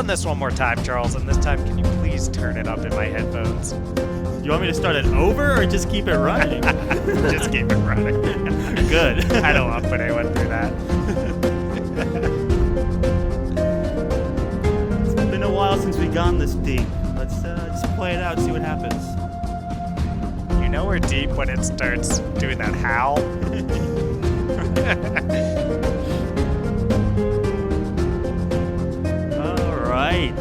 run this one more time, Charles, and this time can you please turn it up in my headphones? You want me to start it over or just keep it running? Just keep it running. Good. I don't want to put anyone through that. It's been a while since we gone this deep. Let's just play it out, see what happens. You know we're deep when it starts doing that howl. All right.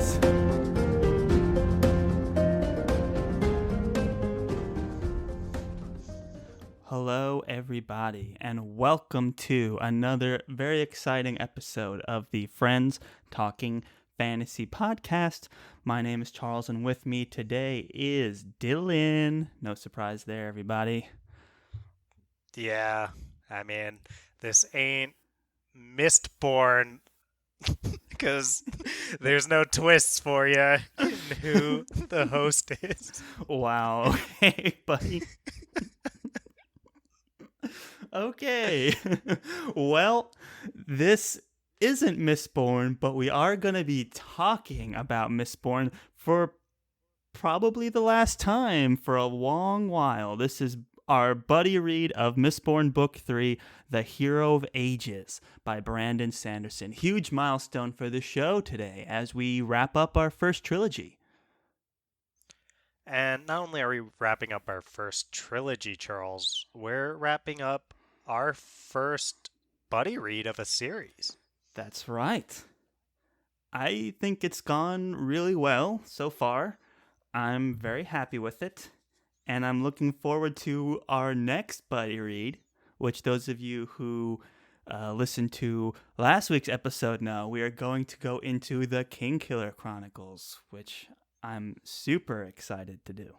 Hello, everybody, and welcome to another very exciting episode of the Friends Talking Fantasy Podcast. My name is Charles, and with me today is Dylan. No surprise there, everybody. Yeah, I mean, this ain't Mistborn because there's no twists for you in who the host is. Wow. Okay, buddy. Okay. Well, this isn't Mistborn, but we are going to be talking about Mistborn for probably the last time for a long while. This is our buddy read of Mistborn Book 3, The Hero of Ages by Brandon Sanderson. Huge milestone for the show today as we wrap up our first trilogy. And not only are we wrapping up our first trilogy, Charles, we're wrapping up our first buddy read of a series. That's right. I think it's gone really well so far. I'm very happy with it. And I'm looking forward to our next buddy read, which those of you who listened to last week's episode know we are going to go into the Kingkiller Chronicles, which I'm super excited to do.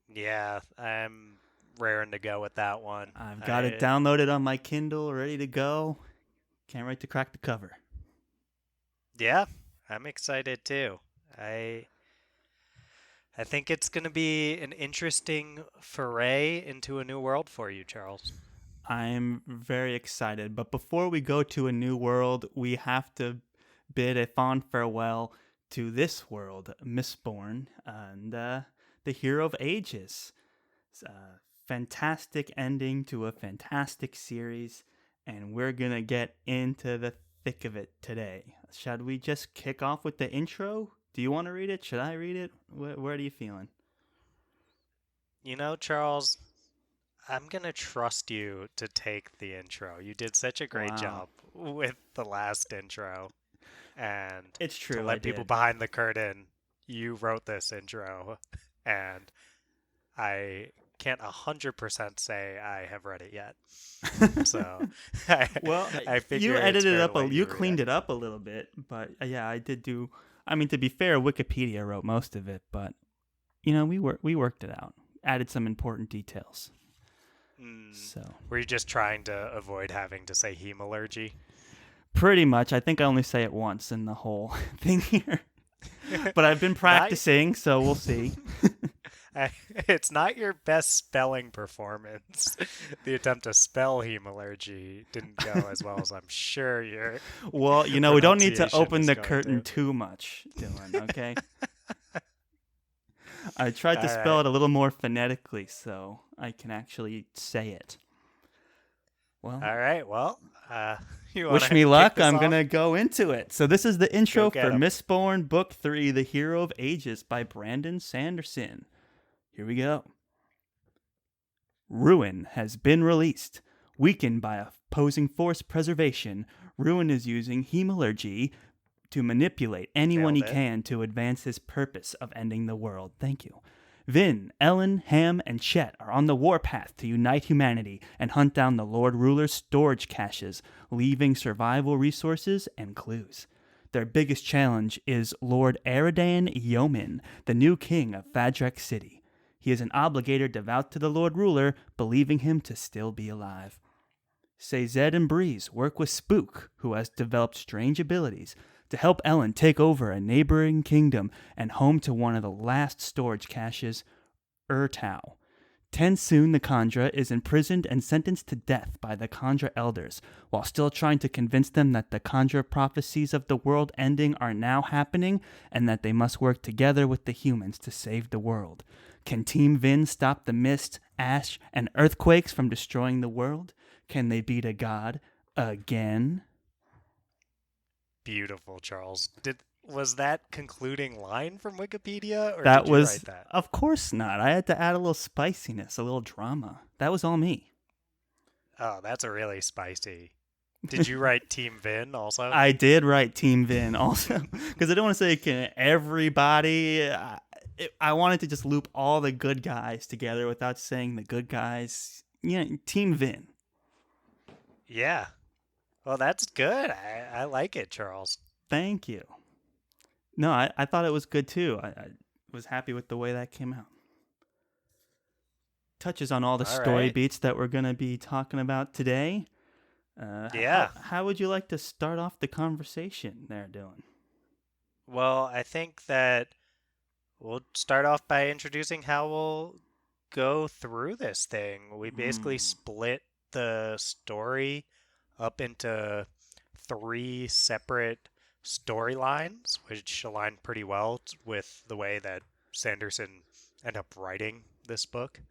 Yeah, I'm raring to go with that one. I've got it downloaded on my Kindle, ready to go. Can't wait to crack the cover. Yeah, I'm excited too. I think it's going to be an interesting foray into a new world for you, Charles. I'm very excited. But before we go to a new world, we have to bid a fond farewell to this world, Mistborn, and the Hero of Ages. It's a fantastic ending to a fantastic series, and we're going to get into the thick of it today. Shall we just kick off with the intro? Do you want to read it? Should I read it? Where are you feeling? You know, Charles, I'm going to trust you to take the intro. You did such a great job with the last intro. And it's true. To let people behind the curtain, you wrote this intro, and I can't 100% say I have read it yet. So, I figure you edited it up. You read cleaned it up a little bit, but yeah, I did do. I mean, to be fair, Wikipedia wrote most of it, but you know, we worked it out, added some important details. So, were you just trying to avoid having to say hemalurgy? Pretty much. I think I only say it once in the whole thing here. But I've been practicing, so we'll see. It's not your best spelling performance. The attempt to spell hemalurgy didn't go as well as I'm sure you're. Well, you know, we don't need to open the curtain too much, Dylan, okay? I tried to spell it a little more phonetically so I can actually say it. Well, all right, well, wish me luck. I'm going to go into it. So this is the intro for Mistborn Book 3, The Hero of Ages by Brandon Sanderson. Here we go. Ruin has been released. Weakened by opposing force preservation, Ruin is using hemalurgy to manipulate anyone he can to advance his purpose of ending the world. Thank you. Vin, Ellen, Ham, and Chet are on the warpath to unite humanity and hunt down the Lord Ruler's storage caches, leaving survival resources and clues. Their biggest challenge is Lord Eridan Yeoman, the new king of Fadrak City. He is an obligator devout to the Lord Ruler, believing him to still be alive. Sazed and Breeze work with Spook, who has developed strange abilities, to help Ellen take over a neighboring kingdom and home to one of the last storage caches, Urtau. Tensoon the Khandra is imprisoned and sentenced to death by the Khandra elders, while still trying to convince them that the Khandra prophecies of the world ending are now happening and that they must work together with the humans to save the world. Can Team Vin stop the mist, ash, and earthquakes from destroying the world? Can they beat a god again? Beautiful, Charles. Was that concluding line from Wikipedia, or That did you was, write that? of course not. I had to add a little spiciness, a little drama. That was all me. Oh, that's a really spicy. Did you write Team Vin also? I did write Team Vin also because I don't want to say can everybody. I wanted to just loop all the good guys together without saying the good guys. Yeah, Team Vin. Yeah. Well, that's good. I like it, Charles. Thank you. No, I thought it was good too. I was happy with the way that came out. Touches on all the All story right. beats that we're going to be talking about today. Yeah. How would you like to start off the conversation there, Dylan? Well, I think that we'll start off by introducing how we'll go through this thing. We basically Mm. split the story up into three separate storylines, which align pretty well with the way that Sanderson ended up writing this book.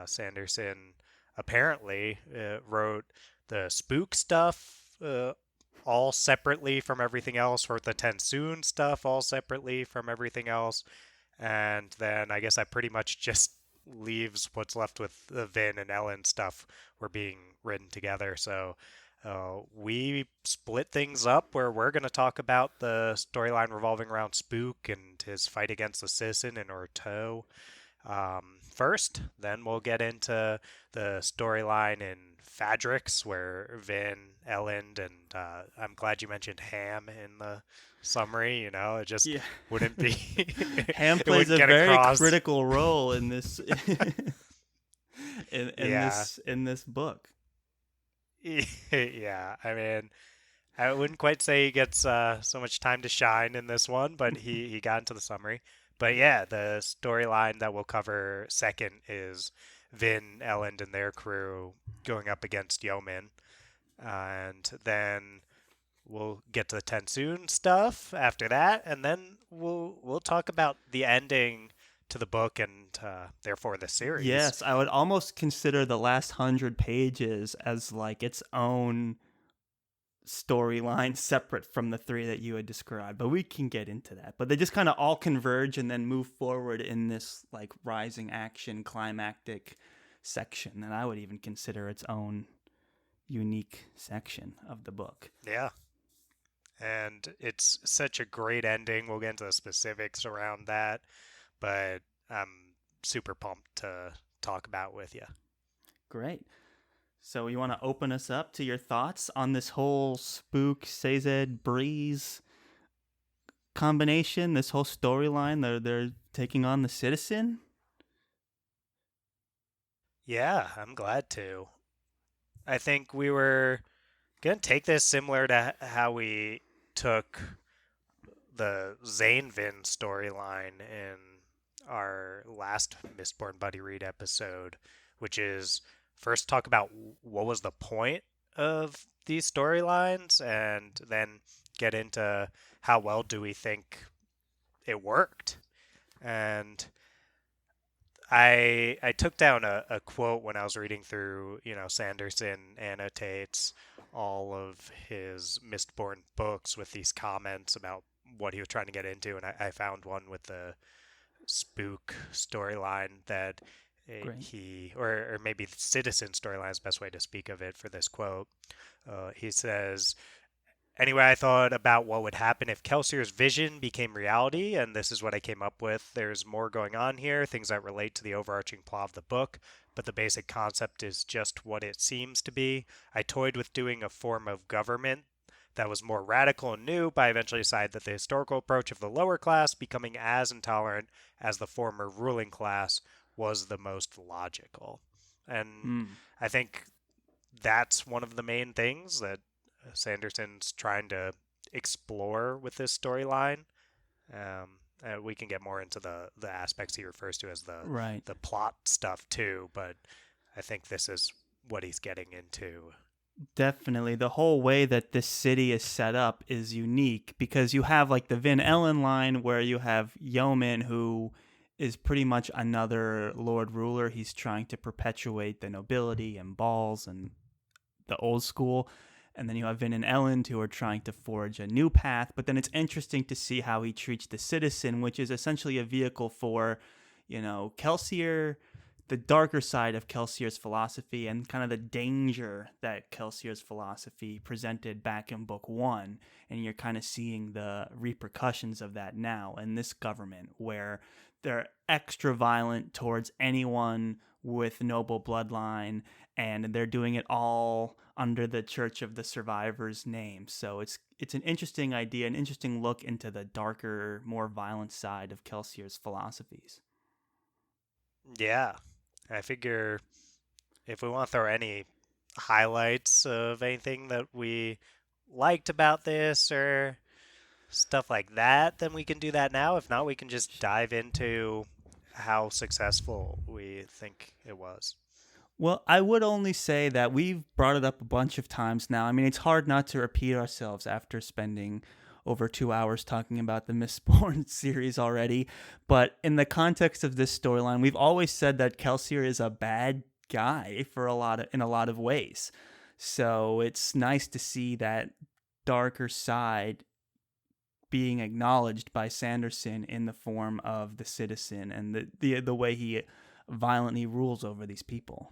Sanderson apparently wrote the spook stuff all separately from everything else, wrote the Tensoon stuff all separately from everything else, and then I guess that pretty much just leaves what's left with the Vin and Ellen stuff were being written together. So we split things up where we're going to talk about the storyline revolving around Spook and his fight against the citizen in Orto first. Then we'll get into the storyline in Fadrix, where Vin, Elend, and I'm glad you mentioned Ham in the summary. You know, it just Yeah. wouldn't be. Ham It plays wouldn't a get very across. critical role in this Yeah. in this book. Yeah. I mean, I wouldn't quite say he gets so much time to shine in this one, but he got into the summary. But yeah, the storyline that we'll cover second is Vin, Elend, and their crew going up against Yeoman. And then we'll get to the Tensoon stuff after that, and then we'll talk about the ending to the book and therefore the series. Yes, I would almost consider the last 100 pages as like its own storyline separate from the three that you had described, but we can get into that. But they just kind of all converge and then move forward in this like rising action climactic section that I would even consider its own unique section of the book. Yeah. And it's such a great ending. We'll get into the specifics around that, but I'm super pumped to talk about with you. Great. So you want to open us up to your thoughts on this whole Spook, Sazed, Breeze combination, this whole storyline? They're taking on the citizen? Yeah, I'm glad to. I think we were going to take this similar to how we took the Zane Vin storyline in our last Mistborn Buddy Read episode, which is first talk about what was the point of these storylines and then get into how well do we think it worked. And I took down a quote when I was reading through, Sanderson annotates all of his Mistborn books with these comments about what he was trying to get into, and I found one with the spook storyline that or maybe the citizen storyline is the best way to speak of it for this quote. He says, anyway, I thought about what would happen if Kelsier's vision became reality, and this is what I came up with. There's more going on here, things that relate to the overarching plot of the book, but the basic concept is just what it seems to be. I toyed with doing a form of government that was more radical and new, but I eventually decided that the historical approach of the lower class becoming as intolerant as the former ruling class was the most logical. And I think that's one of the main things that Sanderson's trying to explore with this storyline. We can get more into the aspects he refers to as Right. the plot stuff too, but I think this is what he's getting into. Definitely. The whole way that this city is set up is unique because you have like the Vin Ellen line where you have Yeoman, who is pretty much another Lord Ruler. He's trying to perpetuate the nobility and balls and the old school. And then you have Vin and Ellen, who are trying to forge a new path. But then it's interesting to see how he treats the citizen, which is essentially a vehicle for, Kelsier, the darker side of Kelsier's philosophy, and kind of the danger that Kelsier's philosophy presented back in book one. And you're kind of seeing the repercussions of that now in this government, where they're extra violent towards anyone with noble bloodline, and they're doing it all under the Church of the Survivors name. So it's an interesting idea, an interesting look into the darker, more violent side of Kelsier's philosophies. Yeah, I figure if we want to throw any highlights of anything that we liked about this or stuff like that, then we can do that now. If not, we can just dive into how successful we think it was. Well, I would only say that we've brought it up a bunch of times now. I mean, it's hard not to repeat ourselves after spending over 2 hours talking about the Mistborn series already. But in the context of this storyline, we've always said that Kelsier is a bad guy in a lot of ways. So it's nice to see that darker side being acknowledged by Sanderson in the form of the citizen and the way he violently rules over these people.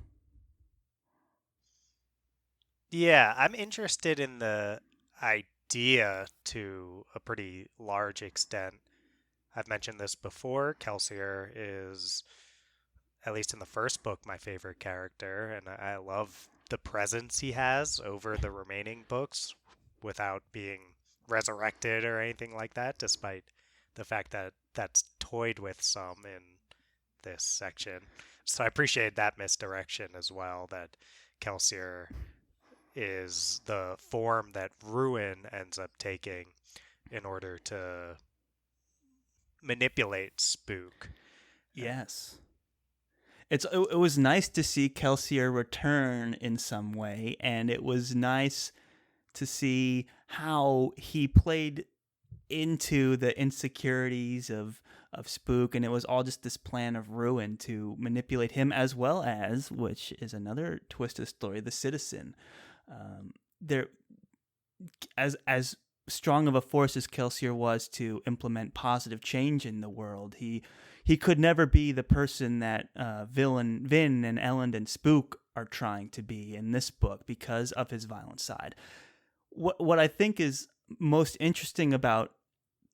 Yeah, I'm interested in the idea to a pretty large extent. I've mentioned this before. Kelsier is, at least in the first book, my favorite character, and I love the presence he has over the remaining books without being resurrected or anything like that, despite the fact that that's toyed with some in this section. So I appreciate that misdirection as well, that Kelsier is the form that Ruin ends up taking in order to manipulate Spook. Yes. It was nice to see Kelsier return in some way, and it was nice to see how he played into the insecurities of Spook, and it was all just this plan of Ruin to manipulate him, as well as, which is another twist of the story, the citizen. There, as strong of a force as Kelsier was to implement positive change in the world, he could never be the person that Vin and Elend and Spook are trying to be in this book because of his violent side. What I think is most interesting about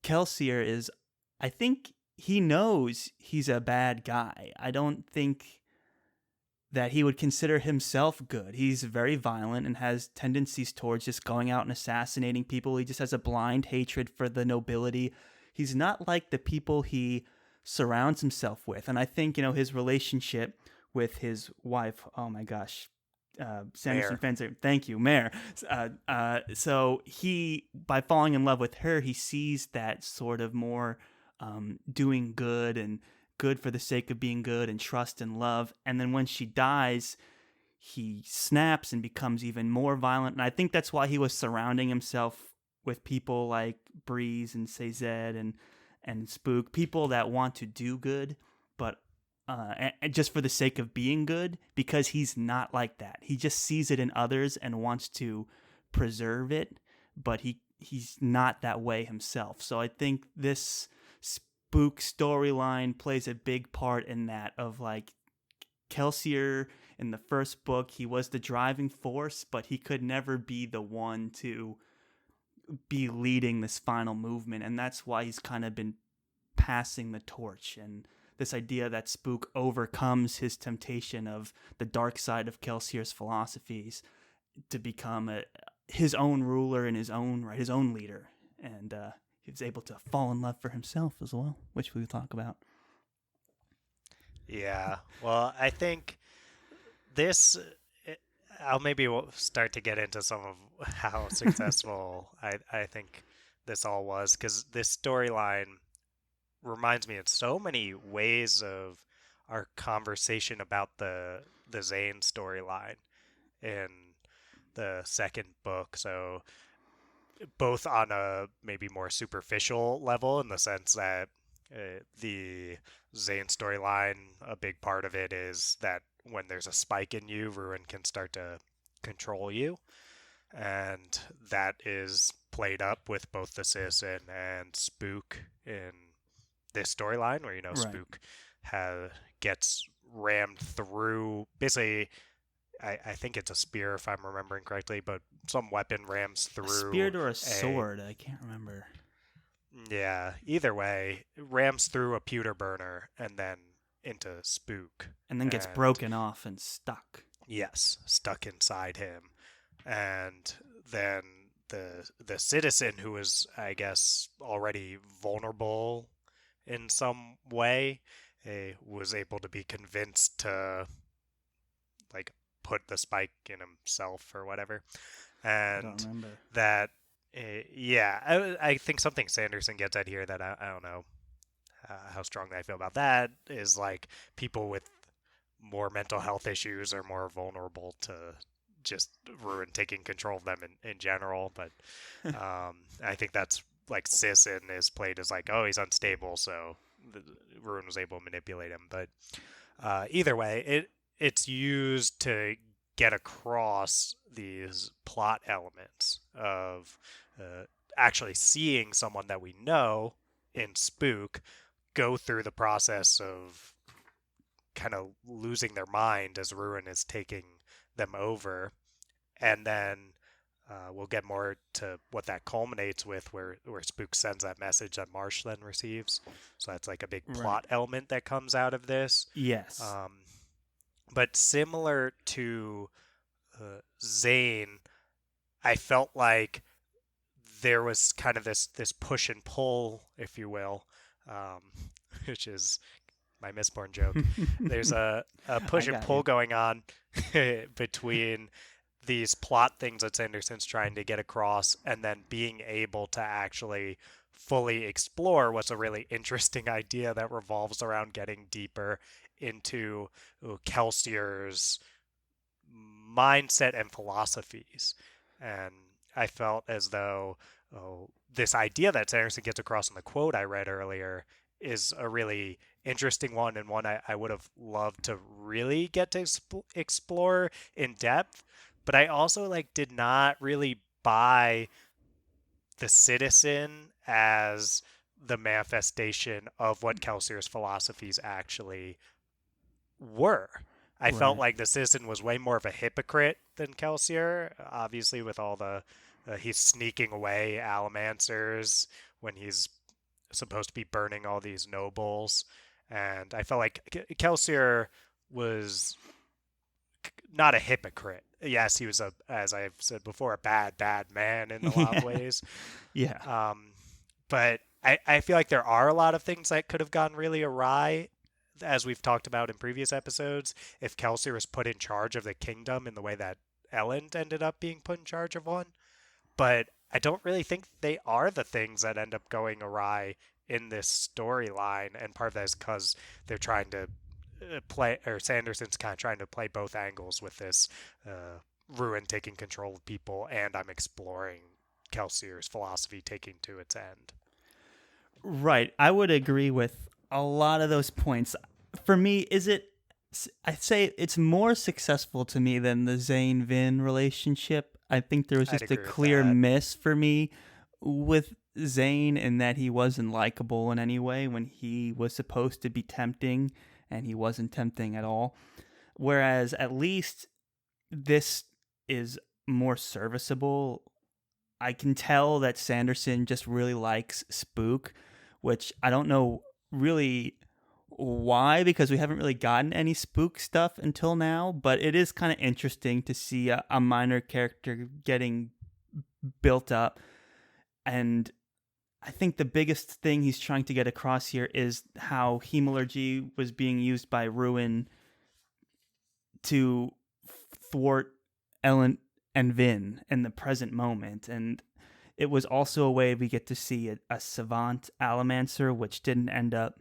Kelsier is I think he knows he's a bad guy. I don't think that he would consider himself good. He's very violent and has tendencies towards just going out and assassinating people. He just has a blind hatred for the nobility. He's not like the people he surrounds himself with. And I think, his relationship with his wife, oh my gosh, Sanderson Fencer, thank you, Mare. So he, by falling in love with her, he sees that sort of more doing good and good for the sake of being good and trust and love. And then when she dies, he snaps and becomes even more violent. And I think that's why he was surrounding himself with people like Breeze and Sazed and Spook, people that want to do good, but and just for the sake of being good, because he's not like that. He just sees it in others and wants to preserve it, but he's not that way himself. So I think this Spook storyline plays a big part in that, of like Kelsier in the first book, he was the driving force, but he could never be the one to be leading this final movement, and that's why he's kind of been passing the torch. And this idea that Spook overcomes his temptation of the dark side of Kelsier's philosophies to become his own ruler in his own right, his own leader, and he was able to fall in love for himself as well, which we'll talk about. Yeah, well, I think this. I'll maybe start to get into some of how successful I think this all was, because this storyline reminds me in so many ways of our conversation about the Zane storyline in the second book. So both on a maybe more superficial level in the sense that the Zane storyline, a big part of it is that when there's a spike in you, Ruin can start to control you. And that is played up with both the Citizen and Spook in this storyline, where Right. Spook gets rammed through. Basically, I think it's a spear if I'm remembering correctly, but some weapon rams A through spear or a a sword? I can't remember. yeah. Either way, rams through a pewter burner and then into Spook, And then gets and broken off and stuck. yes, stuck inside him, and then the citizen who was, I guess, already vulnerable in some way, was able to be convinced to like put the spike in himself or whatever, I don't and remember. that yeah, I think something Sanderson gets at here that I don't know how strongly I feel about that is like people with more mental health issues are more vulnerable to just Ruin taking control of them in general. But I think that's like Sisson is played as like, oh, he's unstable, so Ruin was able to manipulate him. But either way, it's used to get across these plot elements of actually seeing someone that we know in Spook go through the process of kind of losing their mind as Ruin is taking them over, and then we'll get more to what that culminates with, where Spook sends that message that Marsh then receives. So that's like a big Right. plot element that comes out of this. Yes. But similar to Zane, I felt like there was kind of this push and pull, if you will, um, which is my Mistborn joke. There's a push I and got pull you. going on between these plot things that Sanderson's trying to get across and then being able to actually fully explore what's a really interesting idea that revolves around getting deeper into Kelsier's mindset and philosophies. And I felt as though this idea that Sanderson gets across in the quote I read earlier is a really interesting one, and one I would have loved to really get to explore in depth. But I also like did not really buy the citizen as the manifestation of what Kelsier's philosophies actually were. I felt Right. like the citizen was way more of a hypocrite than Kelsier, obviously, with all the he's sneaking away allomancers when he's supposed to be burning all these nobles. And I felt like Kelsier was not a hypocrite. Yes, he was as I've said before, a bad man in a lot of Yeah. ways. Yeah. Um, but I feel like there are a lot of things that could have gone really awry, as we've talked about in previous episodes, if Kelsey was put in charge of the kingdom in the way that Ellen ended up being put in charge of one. But I don't really think they are the things that end up going awry in this storyline, and part of that is because they're trying to play, or Sanderson's kind of trying to play both angles with this Ruin taking control of people, and I'm exploring Kelsier's philosophy taking to its end. Right. I would agree with a lot of those points. For me, I'd say it's more successful to me than the Zane Vin relationship. I think there was I'd just a agree with clear that. miss for me with Zane in that he wasn't likable in any way when he was supposed to be tempting and he wasn't tempting at all. Whereas at least this is more serviceable. I can tell that Sanderson just really likes Spook, which I don't know really why, because we haven't really gotten any Spook stuff until now, but it is kind of interesting to see a minor character getting built up. And I think the biggest thing he's trying to get across here is how hemalurgy was being used by Ruin to thwart Ellen and Vin in the present moment. And it was also a way we get to see a savant Allomancer, which didn't end up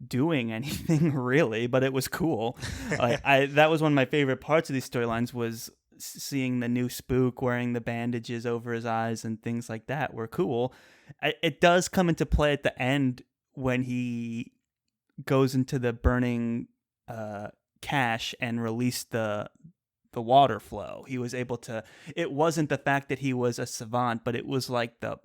doing anything really, but it was cool. That was one of my favorite parts of these storylines, was seeing the new spook wearing the bandages over his eyes and things like that were cool. It does come into play at the end when he goes into the burning cache and released the water flow. He was able to. It wasn't the fact that he was a savant, but it was like the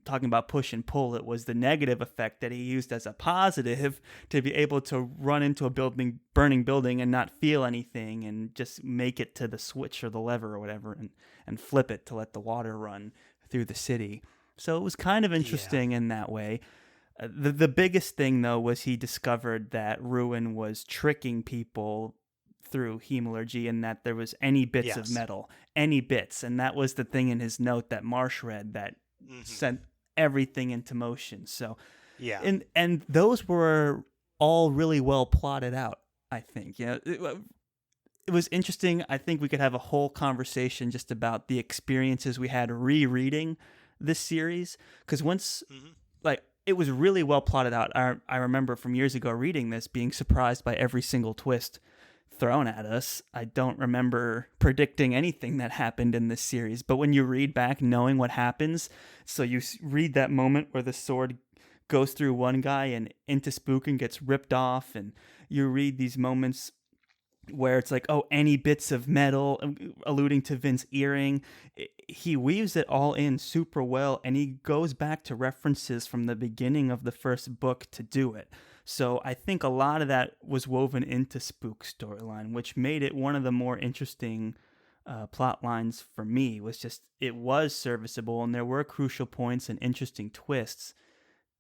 talking about push and pull. It was the negative effect that he used as a positive to be able to run into a burning building and not feel anything, and just make it to the switch or the lever or whatever, and flip it to let the water run through the city. So it was kind of interesting in that way. The biggest thing, though, was he discovered that Ruin was tricking people through hemalurgy, and that there was any bits of metal, any bits. And that was the thing in his note that Marsh read that sent everything into motion. So, and those were all really well plotted out, I think. It was interesting. I think we could have a whole conversation just about the experiences we had rereading this series. Because once, it was really well plotted out. I remember from years ago reading this, being surprised by every single twist thrown at us. I don't remember predicting anything that happened in this series, but when you read back knowing what happens, so you read that moment where the sword goes through one guy and into Spook and gets ripped off, and you read these moments where it's like, oh, any bits of metal, alluding to Vince's earring. He weaves it all in super well, and he goes back to references from the beginning of the first book to do it. So I think a lot of that was woven into Spook's storyline, which made it one of the more interesting plot lines for me. It was serviceable, and there were crucial points and interesting twists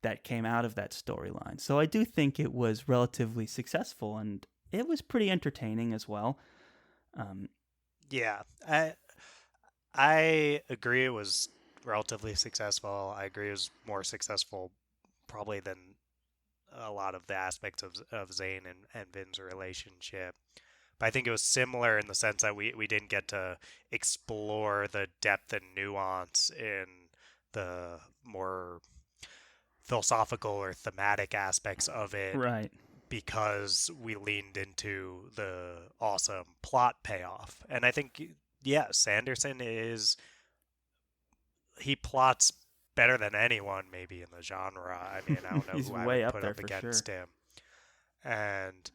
that came out of that storyline. So I do think it was relatively successful, and it was pretty entertaining as well. I agree it was relatively successful. I agree it was more successful probably than a lot of the aspects of Zane and Vin's relationship. But I think it was similar in the sense that we didn't get to explore the depth and nuance in the more philosophical or thematic aspects of it. Right. Because we leaned into the awesome plot payoff. And I think, Sanderson he plots better than anyone maybe in the genre. I mean, I don't know He's who I way would up put there up for against sure. him. And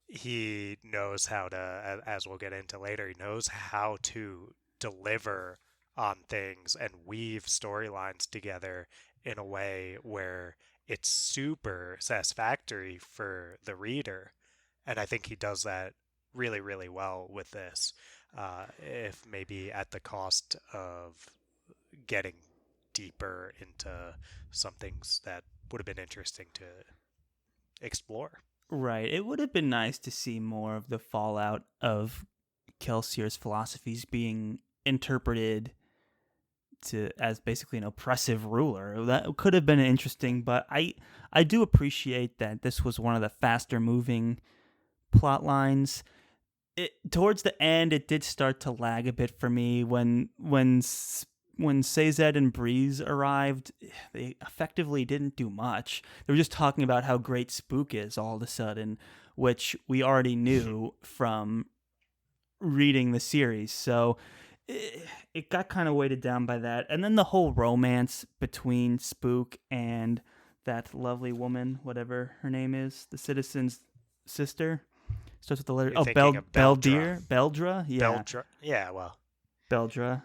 he knows how to, as we'll get into later, he knows how to deliver on things and weave storylines together in a way where it's super satisfactory for the reader. And I think he does that really, really well with this, if maybe at the cost of getting deeper into some things that would have been interesting to explore. Right. It would have been nice to see more of the fallout of Kelsier's philosophies being interpreted as basically an oppressive ruler. That could have been interesting, but I do appreciate that this was one of the faster moving plot lines. Towards the end, it did start to lag a bit for me when Sazed and Breeze arrived. They effectively didn't do much. They were just talking about how great Spook is all of a sudden, which we already knew from reading the series. So it got kind of weighted down by that. And then the whole romance between Spook and that lovely woman, whatever her name is, the citizen's sister. Starts with the letter. You're thinking of Beldra. Beldra? Yeah. Beldra. Yeah, well. Beldra.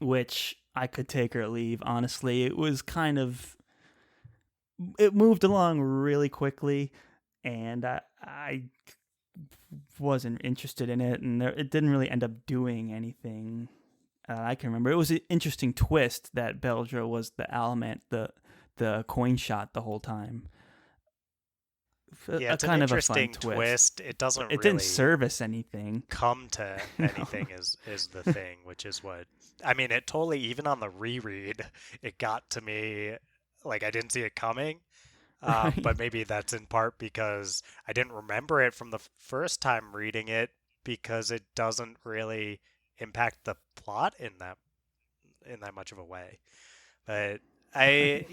Which I could take or leave, honestly. It was kind of. It moved along really quickly, and I wasn't interested in it, and it didn't really end up doing anything I can remember. It was an interesting twist that Beldra was the Alamant, the coin shot the whole time. Yeah, it's an interesting twist. It doesn't really didn't service anything. Come to anything is the thing, which is what I mean. It totally, even on the reread, it got to me like I didn't see it coming. Right. But maybe that's in part because I didn't remember it from the first time reading it, because it doesn't really impact the plot in that in that much of a way. But I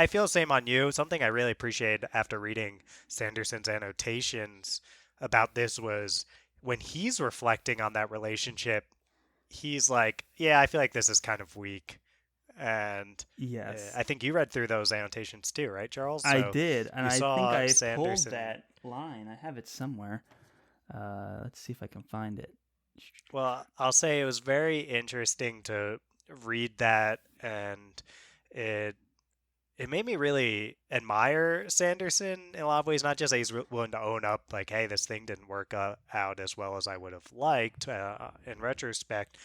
feel the same on you. Something I really appreciated after reading Sanderson's annotations about this was when he's reflecting on that relationship, he's like, yeah, I feel like this is kind of weak. And Yes, I think you read through those annotations too, right, Charles? I So did, and you I think saw I pulled Sanderson. that line. I have it somewhere. Let's see if I can find it. Well, I'll say it was very interesting to read that, and it it made me really admire Sanderson in a lot of ways. Not just that he's willing to own up, like, hey, this thing didn't work out as well as I would have liked in retrospect,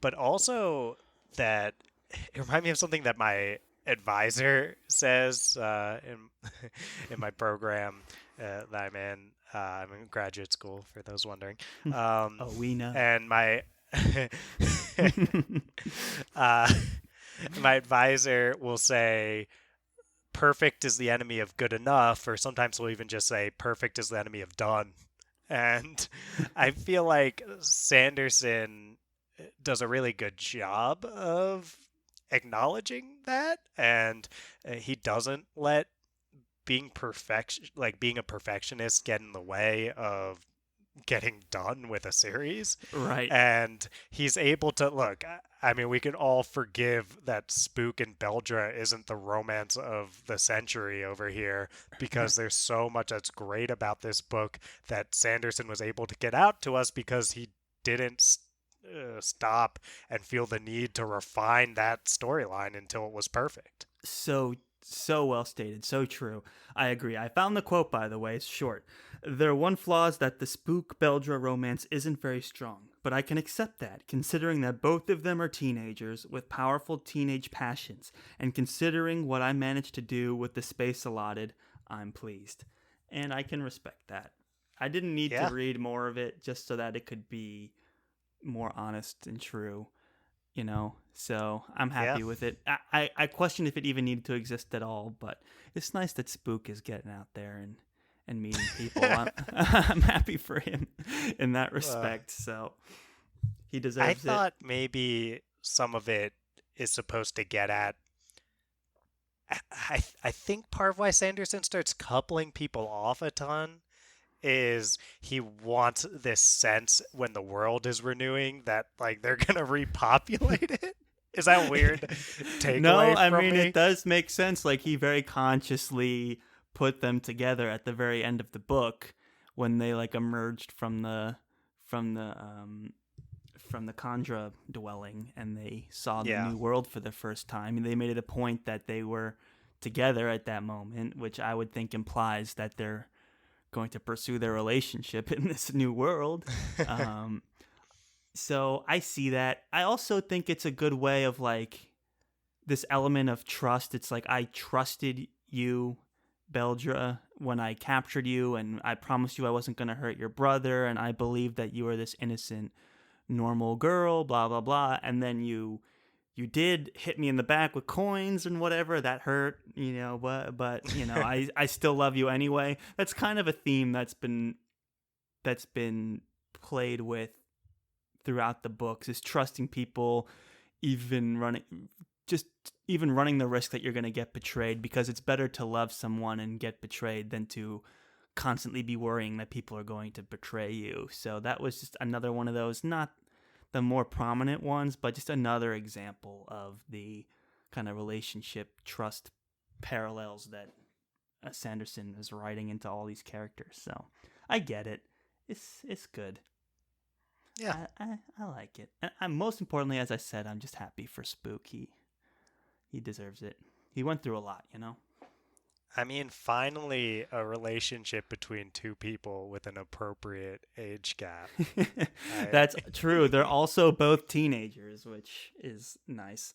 but also that it reminded me of something that my advisor says in my program that I'm in. I'm in graduate school, for those wondering. Oh, we know. And my uh, my advisor will say, perfect is the enemy of good enough, or sometimes we'll even just say perfect is the enemy of done. And I feel like Sanderson does a really good job of acknowledging that, and he doesn't let being a perfectionist get in the way of getting done with a series. Right. And he's able to look. I mean, we can all forgive that Spook and Beldra isn't the romance of the century over here, because there's so much that's great about this book that Sanderson was able to get out to us because he didn't stop and feel the need to refine that storyline until it was perfect. So well stated, so true. I agree. I found the quote, by the way. It's short. Their one flaw is that the Spook Beldra romance isn't very strong, but I can accept that, considering that both of them are teenagers with powerful teenage passions, and considering what I managed to do with the space allotted, I'm pleased. And I can respect that. I didn't need to Yeah. read more of it just so that it could be more honest and true, so I'm Yeah. happy with it. I question if it even needed to exist at all, but it's nice that Spook is getting out there and meeting people. I'm happy for him in that uh, respect, so he I deserves it. thought maybe some of it is supposed to get at. I think part of why Sanderson starts coupling people off a ton is he wants this sense when the world is renewing that like they're gonna repopulate it. Is that weird No, takeaway I from mean it me? does make sense. Like he very consciously put them together at the very end of the book when they like emerged from the from the Khandra dwelling and they saw the Yeah, new world for the first time. And they made it a point that they were together at that moment, which I would think implies that they're going to pursue their relationship in this new world. Um, so I see that. I also think it's a good way of like this element of trust. It's like I trusted you, Beldra, when I captured you, and I promised you I wasn't going to hurt your brother, and I believed that you were this innocent, normal girl, blah blah blah. And then you did hit me in the back with coins and whatever that hurt, but I still love you anyway. That's kind of a theme that's been played with throughout the books, is trusting people, even running just even running the risk that you're going to get betrayed, because it's better to love someone and get betrayed than to constantly be worrying that people are going to betray you. So that was just another one of those, not the more prominent ones, but just another example of the kind of relationship trust parallels that Sanderson is writing into all these characters. So I get it. It's good. yeah, I like it. And most importantly, as I said, I'm just happy for Spook. He deserves it. He went through a lot. I mean, finally a relationship between two people with an appropriate age gap. I That's true. They're also both teenagers, which is nice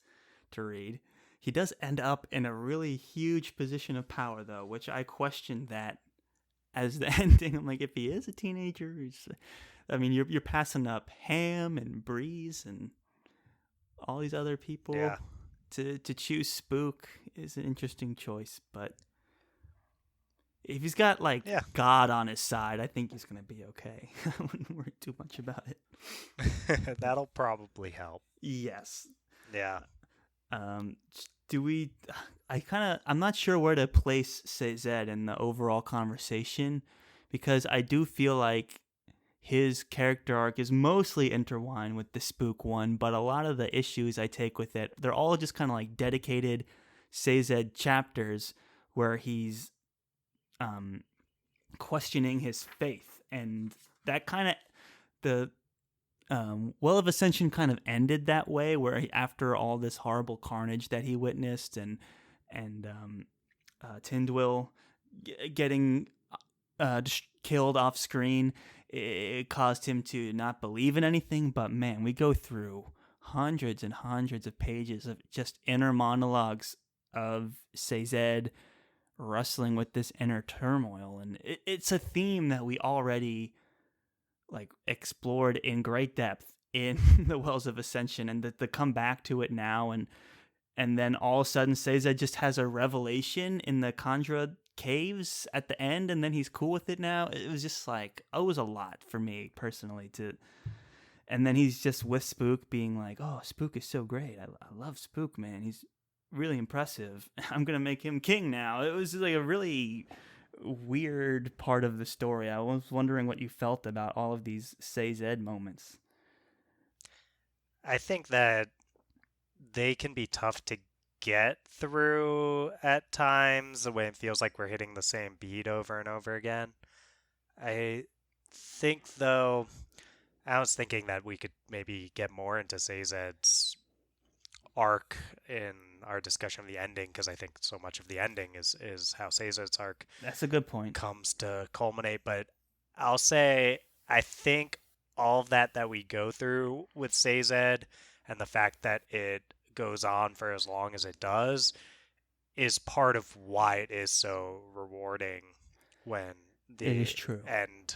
to read. He does end up in a really huge position of power, though, which I questioned that as the ending. I'm like, if he is a teenager, I mean, you're passing up Ham and Breeze and all these other people. yeah, To choose Spook is an interesting choice, but if he's got like yeah. God on his side, I think he's gonna be okay. I wouldn't worry too much about it. That'll probably help. Yes. Yeah. Um, do we? I'm not sure where to place Sazed in the overall conversation, because I do feel like his character arc is mostly intertwined with the Spook one, but a lot of the issues I take with it, they're all just kind of like dedicated Sazed chapters where he's um, questioning his faith, and that kind of the Well of Ascension kind of ended that way, where after all this horrible carnage that he witnessed, and Tindwyl getting killed off screen, it caused him to not believe in anything. But man, we go through hundreds and hundreds of pages of just inner monologues of Sazed wrestling with this inner turmoil, and it's a theme that we already like explored in great depth in the Wells of Ascension, and to come back to it now, and then all of a sudden Sazed just has a revelation in the Khandra caves at the end, and then he's cool with it now. It was just like, it was a lot for me personally to, and then he's just with Spook being like, oh, Spook is so great. I love Spook, man. He's really impressive. I'm gonna make him king now. It was like a really weird part of the story. I was wondering what you felt about all of these Sazed moments. I think that they can be tough to get through at times, the way it feels like we're hitting the same beat over and over again. I think, though, I was thinking that we could maybe get more into Sazed's arc in our discussion of the ending, because I think so much of the ending is how Sazed's arc That's a good point. comes to culminate. But I'll say I think all of that we go through with Sazed, and the fact that it goes on for as long as it does, is part of why it is so rewarding when It is the true. end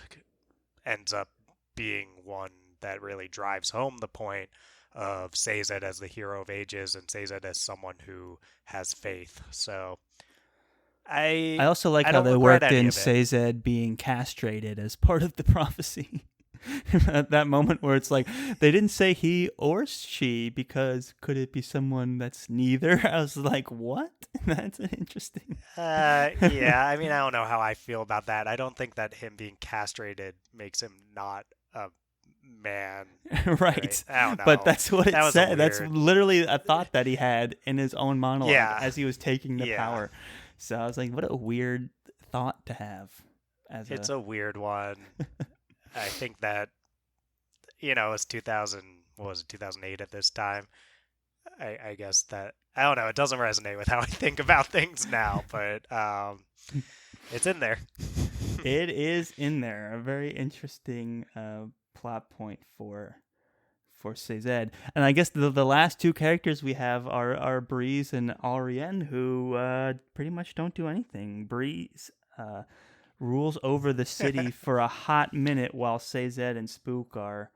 ends up being one that really drives home the point of Sazed as the hero of ages and Sazed as someone who has faith. So I also like I how don't they regret worked any in of it. Sazed being castrated as part of the prophecy. At that moment where it's like, they didn't say he or she, because could it be someone that's neither? I was like, what? That's interesting. Yeah, I mean, I don't know how I feel about that. I don't think that him being castrated makes him not a man. Right? Right. I don't But know. that's what it That was a said. That's weird. literally a thought that he had in his own monologue Yeah, as he was taking the yeah. power. So I was like, what a weird thought to have as It's a a weird one. I think that, it's 2000, what was it, 2008 at this time. I guess that, I don't know, it doesn't resonate with how I think about things now, but it's in there. it is in there. A very interesting plot point for Sazed. And I guess the last two characters we have are Breeze and Ariane, who pretty much don't do anything. Breeze rules over the city for a hot minute, while Sazed and Spook are.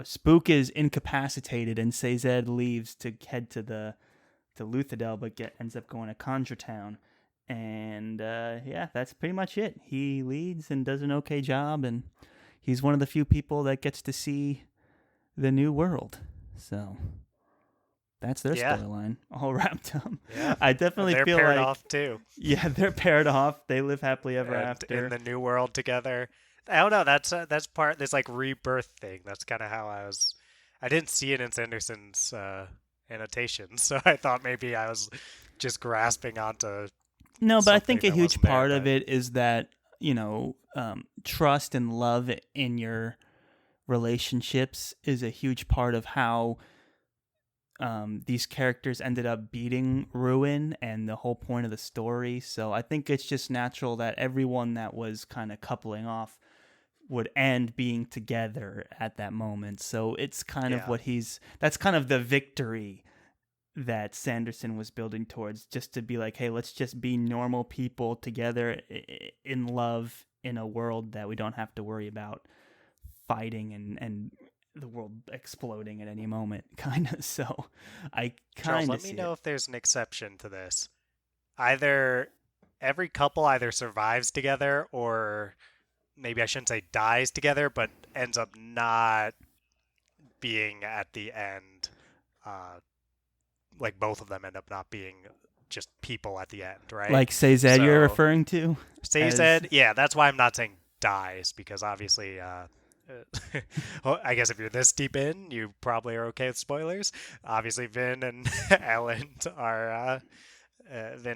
Spook is incapacitated, and Sazed leaves to head to Luthadel, but ends up going to Khandra Town. And yeah, that's pretty much it. He leads and does an okay job, and he's one of the few people that gets to see the new world. So that's their storyline all wrapped up. Yeah. I definitely they're feel paired like off too. Yeah, they're paired off. They live happily ever And after. in the new world together. I don't know. That's part. This like rebirth thing. That's kind of how I was. I didn't see it in Sanderson's annotations, so I thought maybe I was just grasping onto. No, but I think a that huge wasn't there, part of but it is that, trust and love in your relationships is a huge part of how these characters ended up beating Ruin and the whole point of the story. So I think it's just natural that everyone that was kind of coupling off would end being together at that moment. So it's kind of that's kind of the victory that Sanderson was building towards, just to be like, hey, let's just be normal people together in love in a world that we don't have to worry about fighting and the world exploding at any moment, kind of. So I kind of let me know if there's an exception to this. Either every couple either survives together, or maybe I shouldn't say dies together, but ends up not being at the end like both of them end up not being just people at the end, right? Like Cezed you're referring to? Cezed, yeah, that's why I'm not saying dies, because obviously, well, I guess if you're this deep in, you probably are okay with spoilers. Obviously, Vin and Vin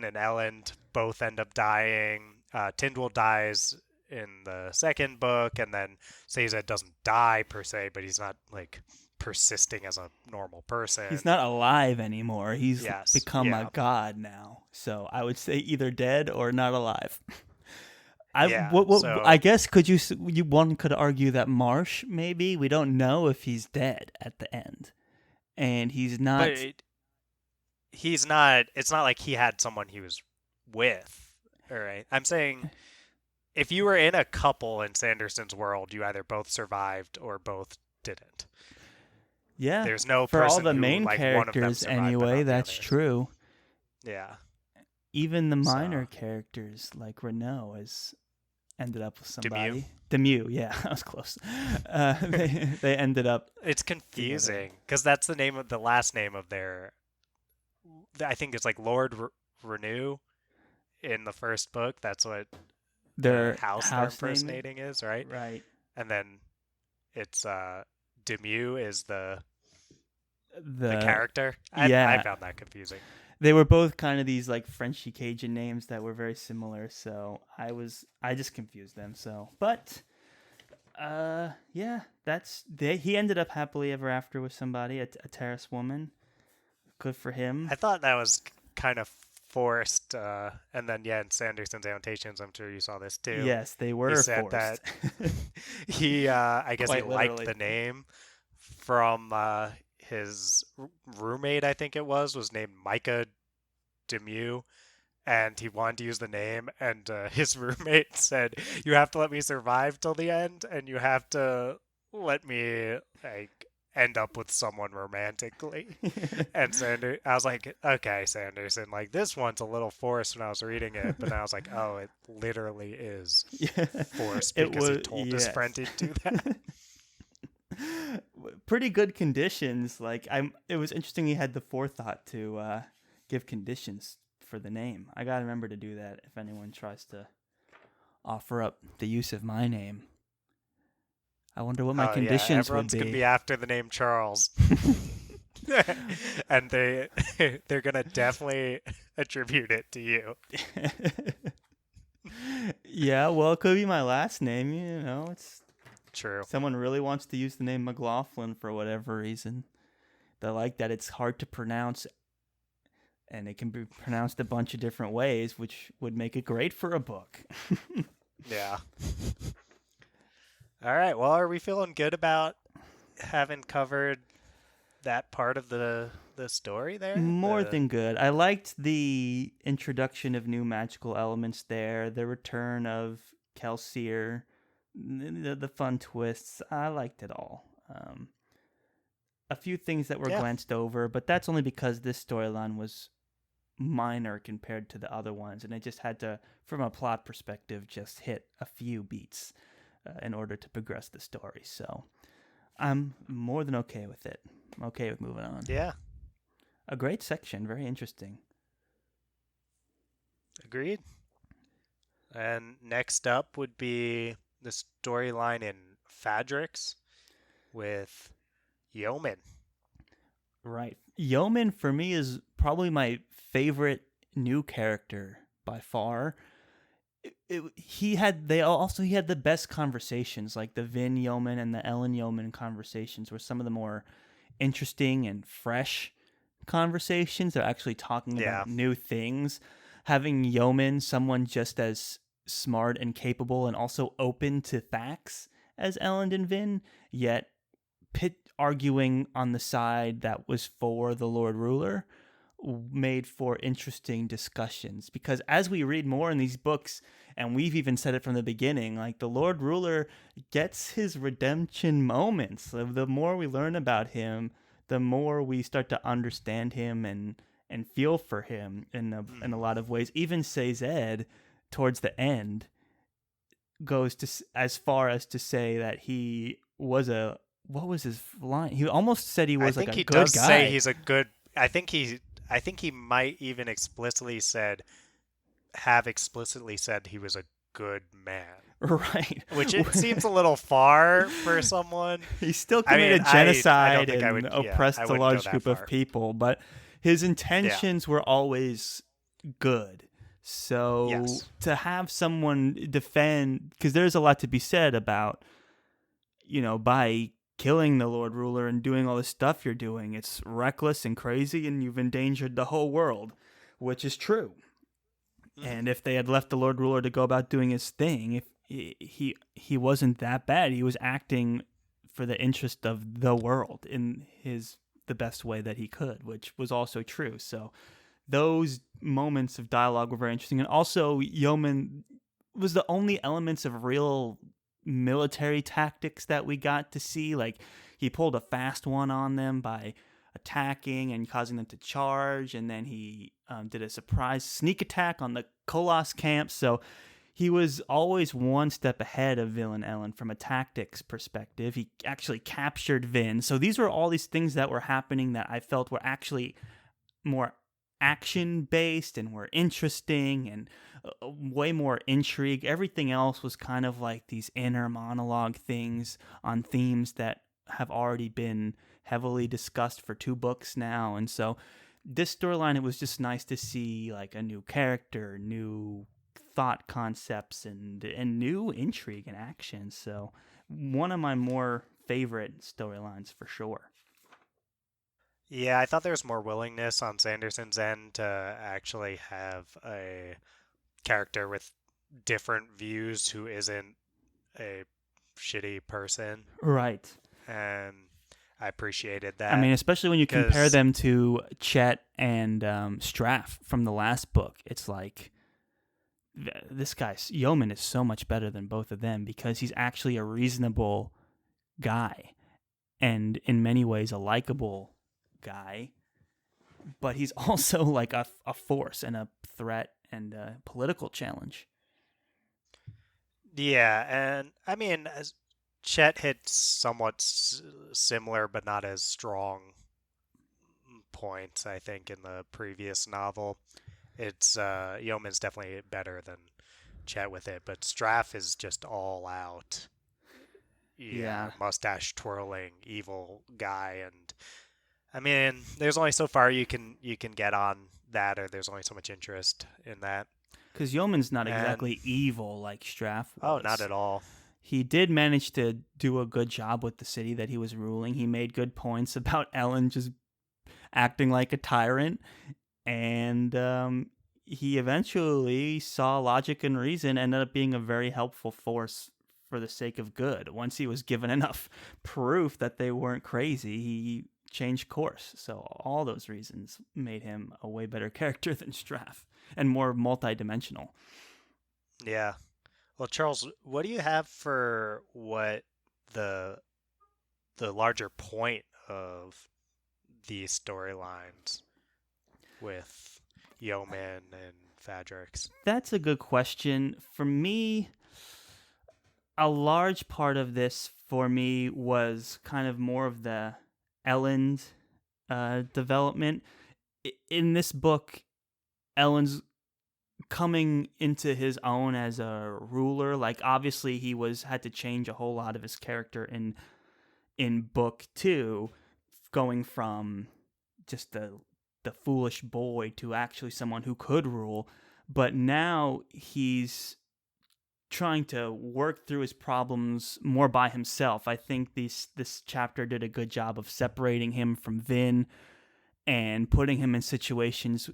and Elend both end up dying. Tindwyl dies in the second book, and then Cezed doesn't die per se, but he's not like persisting as a normal person. He's not alive anymore. He's become a god now. So I would say either dead or not alive. I guess one could argue that Marsh, maybe, we don't know if he's dead at the end, and he's not. But he's not. It's not like he had someone he was with. All right, I'm saying if you were in a couple in Sanderson's world, you either both survived or both didn't. Yeah, there's no for person all the who, main like, characters anyway. That's true. Yeah, even the minor characters like Renault has ended up with somebody. Demue, yeah, that was close. They ended up. It's confusing because that's the last name of their. I think it's like Lord Renew in the first book. That's what their house they're impersonating is, right? Right. And then it's Demue is the character. I found that confusing. They were both kind of these like Frenchy Cajun names that were very similar, so I just confused them. So, but yeah, he ended up happily ever after with somebody, a Terrace woman. Good for him. I thought that was kind of forced, and then in Sanderson's annotations, I'm sure you saw this too. Yes, they were forced. He said that I guess he liked the name from his roommate, I think it was named Micah Demue, and he wanted to use the name, and his roommate said, "You have to let me survive till the end, and you have to let me like end up with someone romantically." And I was like, okay, Sanderson, like this one's a little forced when I was reading it, but then I was like, oh, it literally is forced because he told his friend to do that. Pretty good conditions. It was interesting he had the forethought to give conditions for the name. I gotta remember to do that if anyone tries to offer up the use of my name. I wonder what my conditions would be. Everyone's gonna be after the name Charles, and they're gonna definitely attribute it to you. Yeah, well, it could be my last name. You know, it's true. Someone really wants to use the name McLaughlin for whatever reason. They like that it's hard to pronounce, and it can be pronounced a bunch of different ways, which would make it great for a book. Yeah. All right. Well, are we feeling good about having covered that part of the story there? More than good. I liked the introduction of new magical elements there, the return of Kelsier, the fun twists. I liked it all. A few things that were glanced over, but that's only because this storyline was minor compared to the other ones, and it just had to, from a plot perspective, just hit a few beats in order to progress the story. So I'm more than okay with it. I'm okay with moving on. Yeah. A great section. Very interesting. Agreed. And next up would be the storyline in Fadrix with Yeoman. Right. Yeoman, for me, is probably my favorite new character by far. He had the best conversations, like the Vin Yeoman and the Ellen Yeoman conversations were some of the more interesting and fresh conversations. They're actually talking about new things. Having Yeoman, someone just as smart and capable and also open to facts as Ellen and Vin, yet arguing on the side that was for the Lord Ruler, made for interesting discussions. Because as we read more in these books, and we've even said it from the beginning, like the Lord Ruler gets his redemption moments. So the more we learn about him, the more we start to understand him and feel for him in a lot of ways. Even Cezed, towards the end, goes to as far as to say that he was what was his line? He almost said he was like a good guy. Say he's a good. I think he I think he might even explicitly said he was a good man, Right. which it seems a little far for someone. He still I mean, committed I don't genocide think I and would. Yeah, I oppressed a wouldn't go large that group of far. people, but his Yeah. intentions were always good. So Yes. to have someone defend, because there's a lot to be said about, by killing the Lord Ruler and doing all this stuff you're doing, it's reckless and crazy, and you've endangered the whole world, which is true. Hmm. And if they had left the Lord Ruler to go about doing his thing, if he wasn't that bad, he was acting for the interest of the world in the best way that he could, which was also true. So those moments of dialogue were very interesting, and also Yeoman was the only elements of real military tactics that we got to see. Like, he pulled a fast one on them by attacking and causing them to charge, and then he did a surprise sneak attack on the Kolos camp. So he was always one step ahead of Villain Ellen from a tactics perspective. He actually captured Vin. So these were all these things that were happening that I felt were actually more action based and were interesting and way more intrigue. Everything else was kind of like these inner monologue things on themes that have already been heavily discussed for 2 books now. And so this storyline, it was just nice to see like a new character, new thought concepts, and new intrigue and action. So one of my more favorite storylines for sure. Yeah, I thought there was more willingness on Sanderson's end to actually have a character with different views who isn't a shitty person, Right. and I appreciated I mean, that especially when you compare because them to Chet and Straff from the last book. It's like this guy Yeoman is so much better than both of them because he's actually a reasonable guy and in many ways a likable guy, but he's also like a force and a threat and a political challenge. yeah, and I mean, as Chet hits somewhat similar but not as strong points, I think, in the previous novel. It's Yeoman's definitely better than Chet with it, but Straff is just all out. Yeah, Yeah, mustache twirling evil guy, and I mean, there's only so far you can get on that, or there's only so much interest in that. because Yeoman's not And exactly evil like Straff oh, not was. at all. He did manage to do a good job with the city that he was ruling. He made good points about Ellen just acting like a tyrant, and he eventually saw logic and reason, ended up being a very helpful force for the sake of good. Once he was given enough proof that they weren't crazy, he changed course. So all those reasons made him a way better character than Straff and more multidimensional. Yeah. Well, Charles, what do you have for what the the larger point of these storylines with Yeoman and Fadrix? That's a good question. For me, a large part of this for me was kind of more of the Ellen's development. In this book, Ellen's coming into his own as a ruler. Like, obviously he was had to change a whole lot of his character in book 2, going from just the foolish boy to actually someone who could rule. But now he's trying to work through his problems more by himself. I think this chapter did a good job of separating him from Vin and putting him in situations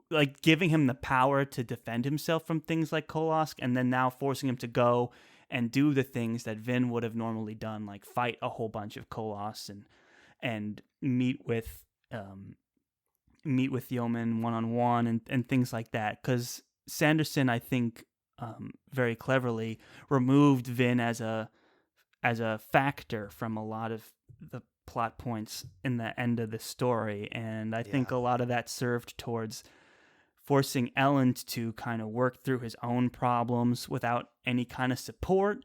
like giving him the power to defend himself from things like Kolosk, and then now forcing him to go and do the things that Vin would have normally done, like fight a whole bunch of Koloss and meet with Yeoman one on one and things like that. Because Sanderson, I think, very cleverly removed Vin as a factor from a lot of the plot points in the end of the story, and I think Yeah. a lot of that served towards forcing Ellen to kind of work through his own problems without any kind of support,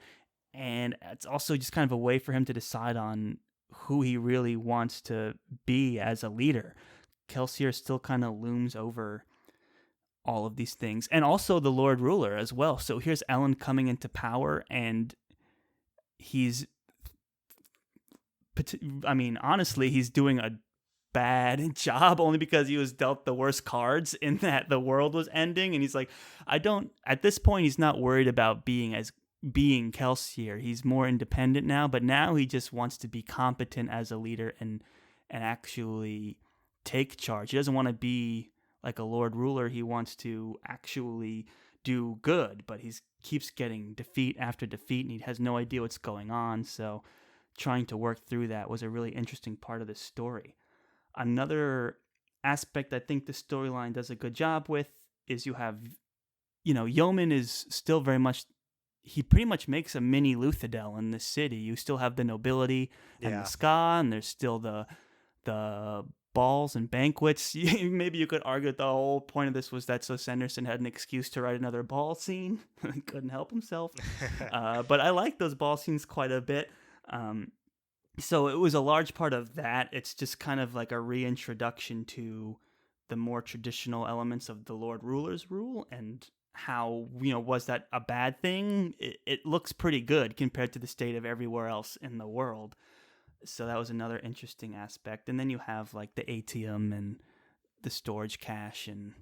and it's also just kind of a way for him to decide on who he really wants to be as a leader. Kelsier still kind of looms over all of these things, and also the Lord Ruler as well. So here's Ellen coming into power, and he's, I mean, honestly, he's doing a bad job only because he was dealt the worst cards in that the world was ending, and he's like, at this point he's not worried about being Kelsier. He's more independent now, but now he just wants to be competent as a leader and actually take charge. He doesn't want to be like a Lord Ruler. He wants to actually do good, but he keeps getting defeat after defeat, and he has no idea what's going on. So trying to work through that was a really interesting part of the story. Another aspect I think the storyline does a good job with is you have, Yeoman is still very much, he pretty much makes a mini Luthadel in this city. You still have the nobility and the ska, and there's still the balls and banquets. Maybe you could argue that the whole point of this was that so Sanderson had an excuse to write another ball scene. He couldn't help himself. But I like those ball scenes quite a bit. So it was a large part of that. It's just kind of like a reintroduction to the more traditional elements of the Lord Ruler's rule, and how, was that a bad thing? It looks pretty good compared to the state of everywhere else in the world. So that was another interesting aspect. And then you have like the ATM and the storage cache, and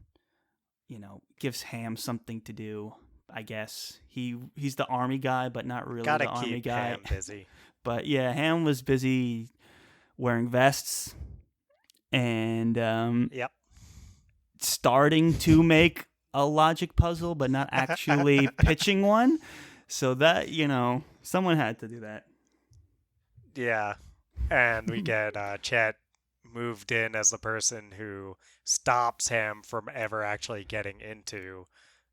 gives Ham something to do. I guess he's the army guy, but not really the army guy. Ham busy. But yeah, Ham was busy wearing vests and starting to make a logic puzzle, but not actually pitching one. So that, someone had to do that. Yeah. And we get Chet moved in as the person who stops Ham from ever actually getting into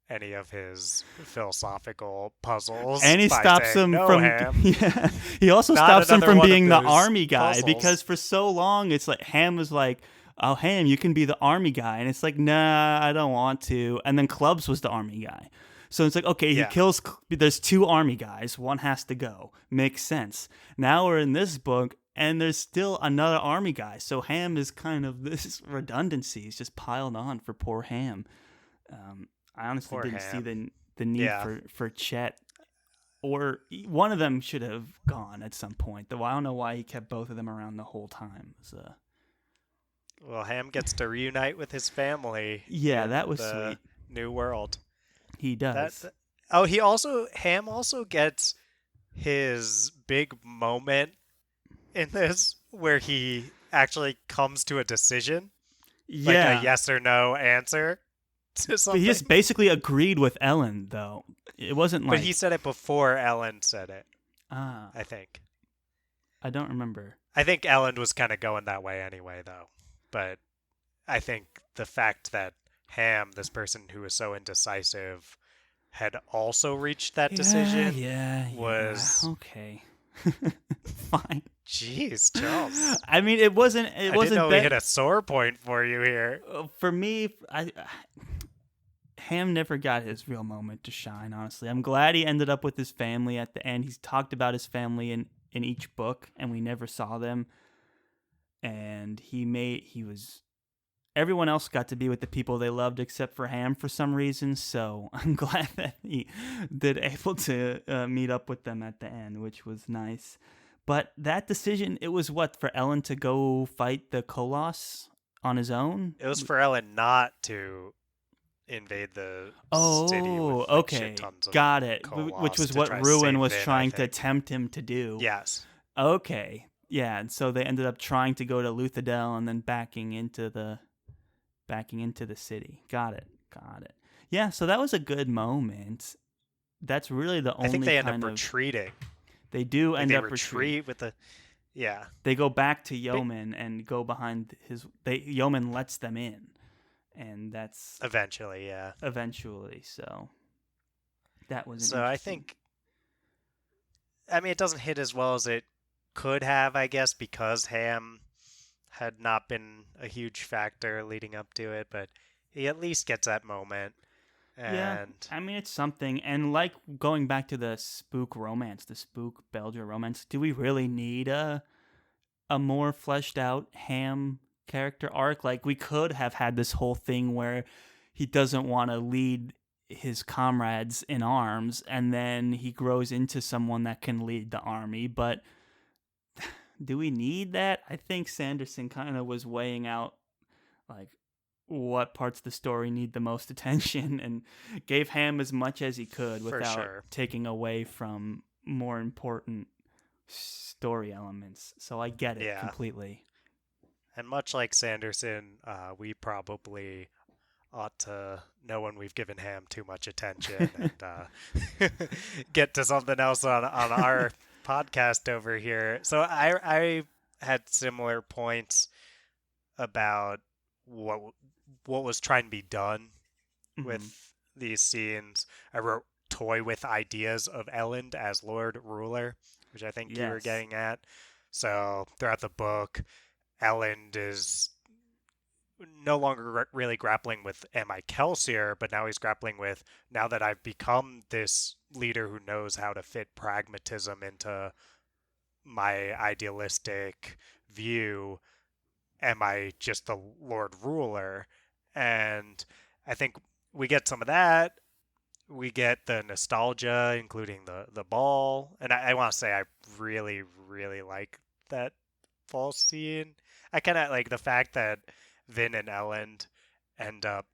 any of his philosophical puzzles. And he stops him from Ham. Yeah. He also stops him from being the army guy, because for so long it's like Ham was like, "Oh, Ham, you can be the army guy," and it's like, "Nah, I don't want to." And then Clubs was the army guy. So it's like, okay, he kills. There's two army guys. One has to go. Makes sense. Now we're in this book, and there's still another army guy. So Ham is kind of this redundancy. He's just piled on for poor Ham. I honestly didn't see the need for Chet. Or one of them should have gone at some point. Though I don't know why he kept both of them around the whole time. So. Well, Ham gets to reunite with his family. Yeah, that was sweet. New world. He does. Ham also gets his big moment in this where he actually comes to a decision. Yeah. Like a yes or no answer to something. But he just basically agreed with Ellen, though. It wasn't like... But he said it before Ellen said it. Ah. I think. I don't remember. I think Ellen was kind of going that way anyway, though. But I think the fact that Ham, this person who was so indecisive, had also reached that decision was... Okay. Fine. Jeez, Charles. I mean, it wasn't... I didn't know we hit a sore point for you here. For me, Ham never got his real moment to shine, honestly. I'm glad he ended up with his family at the end. He's talked about his family in each book, and we never saw them. And everyone else got to be with the people they loved except for Ham for some reason, so I'm glad that he did able to meet up with them at the end, which was nice. But that decision, it was for Ellen to go fight the Colossus on his own? It was for Ellen not to invade the city with okay, tons of got it. Which was what Ruin was trying to tempt him to do. Yes. Okay. Yeah, and so they ended up trying to go to Luthadel and then backing into the city. Got it. Yeah, so that was a good moment. That's really the only. I think they end up retreating. They do end up retreat with the. Yeah. They go back to Yeoman and go behind his. Yeoman lets them in, and that's eventually. Yeah. Eventually, so that was. So I think. I mean, it doesn't hit as well as it could have, I guess, because Ham had not been a huge factor leading up to it, but he at least gets that moment. And yeah, I mean, it's something. And like going back to the spook Belger romance, do we really need a more fleshed out Ham character arc. Like, we could have had this whole thing where he doesn't want to lead his comrades in arms, and then he grows into someone that can lead the army. But do we need that? I think Sanderson kind of was weighing out, like, what parts of the story need the most attention, and gave Ham as much as he could For without sure. taking away from more important story elements. So I get it completely. And much like Sanderson, we probably ought to know when we've given Ham too much attention and get to something else on our podcast over here. So I had similar points about what was trying to be done with these scenes. I wrote toy with ideas of Elend as Lord Ruler, which I think you were getting at. So throughout the book, Elend is no longer really grappling with am I Kelsier, but now he's grappling with, now that I've become this leader who knows how to fit pragmatism into my idealistic view, am I just the Lord Ruler? And I think we get some of that. We get the nostalgia, including the ball. And I want to say I really, really like that fall scene. I kind of like the fact that Vin and Elend end up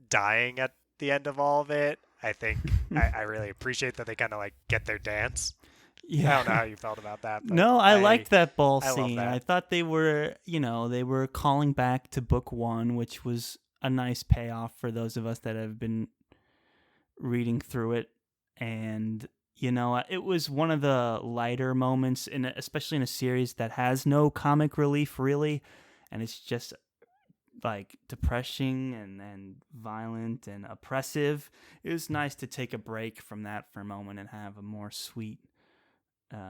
dying at the end of all of it. I think I really appreciate that they kind of like get their dance. Yeah. I don't know how you felt about that. But no, I liked that ball I scene. I thought they were, they were calling back to book one, which was a nice payoff for those of us that have been reading through it. And, it was one of the lighter moments, especially in a series that has no comic relief, really. And it's just like depressing and violent and oppressive. It was nice to take a break from that for a moment and have a more sweet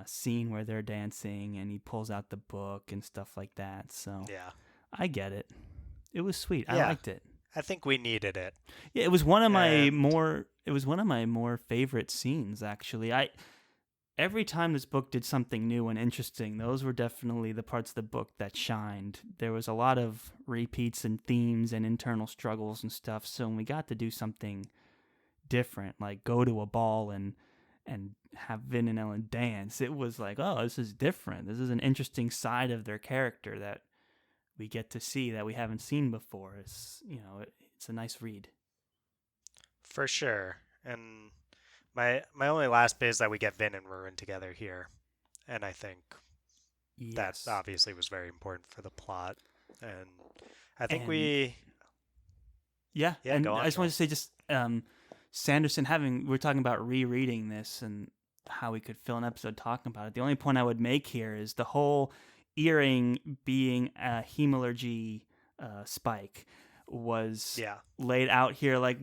scene where they're dancing and he pulls out the book and stuff like that. So yeah, I get it. It was sweet. I liked it. I think we needed it. Yeah, it was one of my more favorite scenes, actually. Every time this book did something new and interesting, those were definitely the parts of the book that shined. There was a lot of repeats and themes and internal struggles and stuff. So when we got to do something different, like go to a ball and have Vin and Elend dance, it was like, oh, this is different. This is an interesting side of their character that we get to see that we haven't seen before. It's, it's a nice read. For sure. And my only last bit is that we get Vin and Ruin together here. And I think that obviously was very important for the plot. And I think Yeah, and I just wanted to say just Sanderson we're talking about rereading this and how we could fill an episode talking about it. The only point I would make here is the whole earring being a hemalurgy spike was laid out here. Like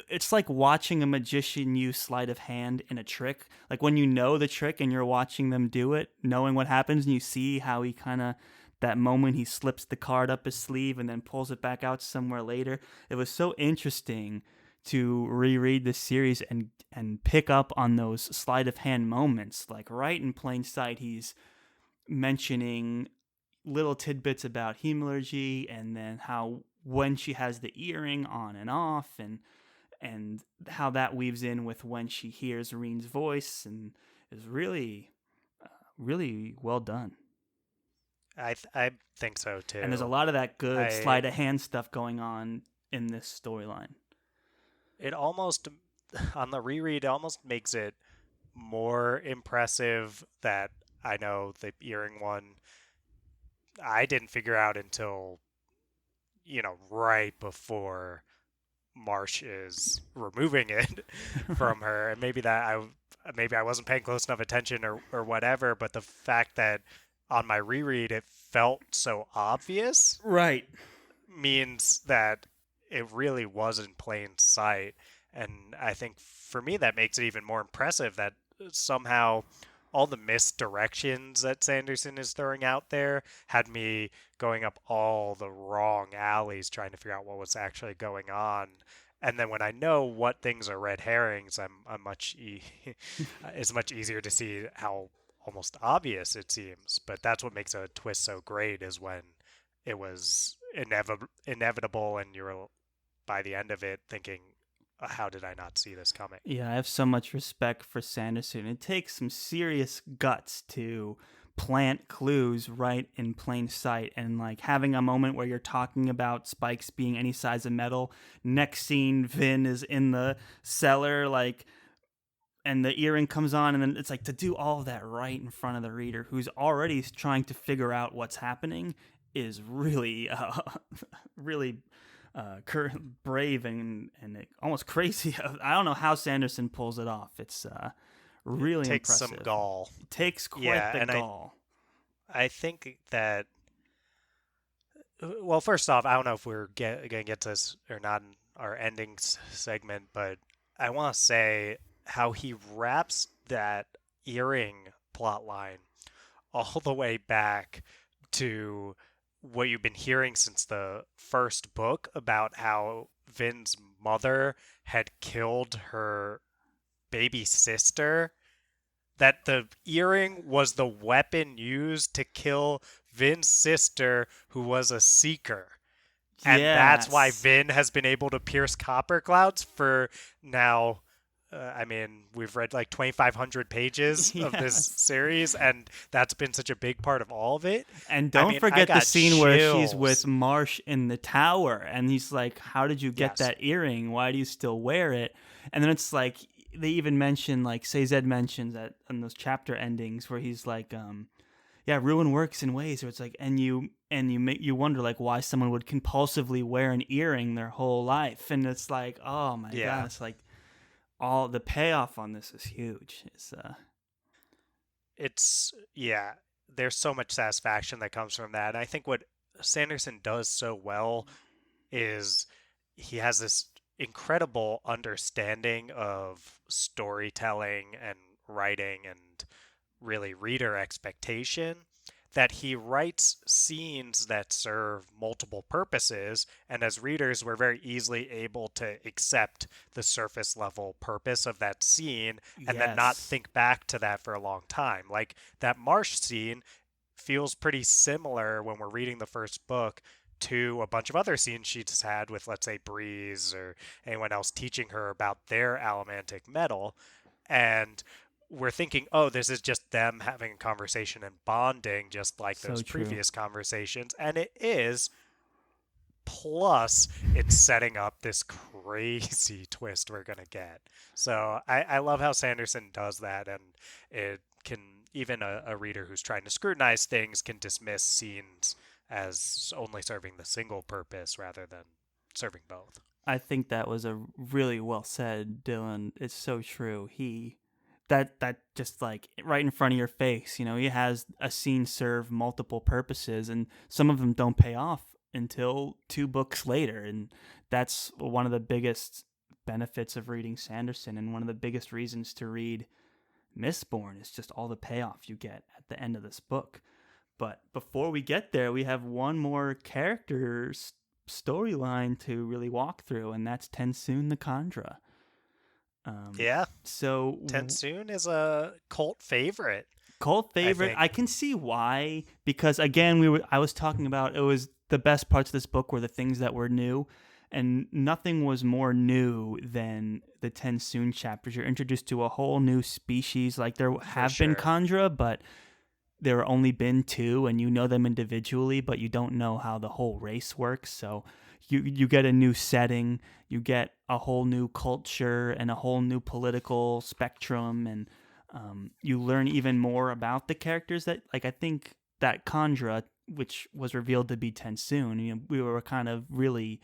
it's like watching a magician use sleight of hand in a trick. Like when you know the trick and you're watching them do it, knowing what happens, and you see how he kind of, that moment he slips the card up his sleeve and then pulls it back out somewhere later. It was so interesting to reread this series and pick up on those sleight of hand moments. Like right in plain sight, he's mentioning little tidbits about hemalurgy, and then how when she has the earring on and off, and how that weaves in with when she hears Reen's voice, and is really really well done. I think so too. And there's a lot of that good sleight of hand stuff going on in this storyline. It almost, on the reread, almost makes it more impressive that I know the earring one I didn't figure out until, right before Marsh is removing it from her. And maybe I wasn't paying close enough attention or whatever, but the fact that on my reread it felt so obvious, right, means that it really was in plain sight. And I think for me that makes it even more impressive that somehow all the misdirections that Sanderson is throwing out there had me going up all the wrong alleys trying to figure out what was actually going on. And then when I know what things are red herrings, it's much easier to see how almost obvious it seems. But that's what makes a twist so great, is when it was inevitable, and you were by the end of it thinking, how did I not see this coming? Yeah, I have so much respect for Sanderson. It takes some serious guts to plant clues right in plain sight, and like having a moment where you're talking about spikes being any size of metal. Next scene, Vin is in the cellar, like, and the earring comes on, and then it's like to do all of that right in front of the reader who's already trying to figure out what's happening is really really brave and almost crazy. I don't know how Sanderson pulls it off. It's really It takes impressive. some gall. It takes quite Yeah, the and gall. I think that, well, first off, I don't know if we're going to get to this or not in our ending segment, but I want to say how he wraps that earring plot line all the way back to what you've been hearing since the first book about how Vin's mother had killed her baby sister, that the earring was the weapon used to kill Vin's sister, who was a seeker. And that's why Yes. Vin has been able to pierce copper clouds for now. I mean, we've read like 2,500 pages of this Yes. series, and that's been such a big part of all of it. And I don't mean, I forget the got scene where she's with chills. Marsh in the tower, and he's like, "How did you get Yes. that earring? Why do you still wear it?" And then it's like they even mention, like Zed mentions that in those chapter endings where he's like, "Yeah, ruin works in ways where it's like," and you wonder like why someone would compulsively wear an earring their whole life, and it's like, oh my god, Yeah. it's like all the payoff on this is huge. Yeah, there's so much satisfaction that comes from that. And I think what Sanderson does so well is he has this incredible understanding of storytelling and writing and really reader expectation, that he writes scenes that serve multiple purposes, and as readers we're very easily able to accept the surface level purpose of that scene and then not Yes, think back to that for a long time. Like that marsh scene feels pretty similar when we're reading the first book to a bunch of other scenes she's had with, let's say, Breeze or anyone else teaching her about their allomantic metal. And we're thinking, oh, this is just them having a conversation and bonding, just like so those true. previous conversations. And it is. Plus, it's setting up this crazy twist we're going to get. So I love how Sanderson does that. And it can, even a reader who's trying to scrutinize things can dismiss scenes as only serving the single purpose rather than serving both. I think that was a really well said, Dylan. It's so true. That just like right in front of your face, he has a scene serve multiple purposes, and some of them don't pay off until two books later, and that's one of the biggest benefits of reading Sanderson, and one of the biggest reasons to read Mistborn is just all the payoff you get at the end of this book. But before we get there, we have one more character storyline to really walk through, and that's Tensoon the Khandra. Yeah, So Tensoon is a cult favorite, cult I favorite. think. I can see why, because again, I was talking about it was the best parts of this book were the things that were new, and nothing was more new than the Tensoon chapters. You're introduced to a whole new species. Like there For have been sure. Khandra, but there have only been two, and you know them individually, but you don't know how the whole race works. So you get a new setting, you get a whole new culture and a whole new political spectrum, and you learn even more about the characters that, like, I think that Khandra, which was revealed to be Tensoon, we were kind of really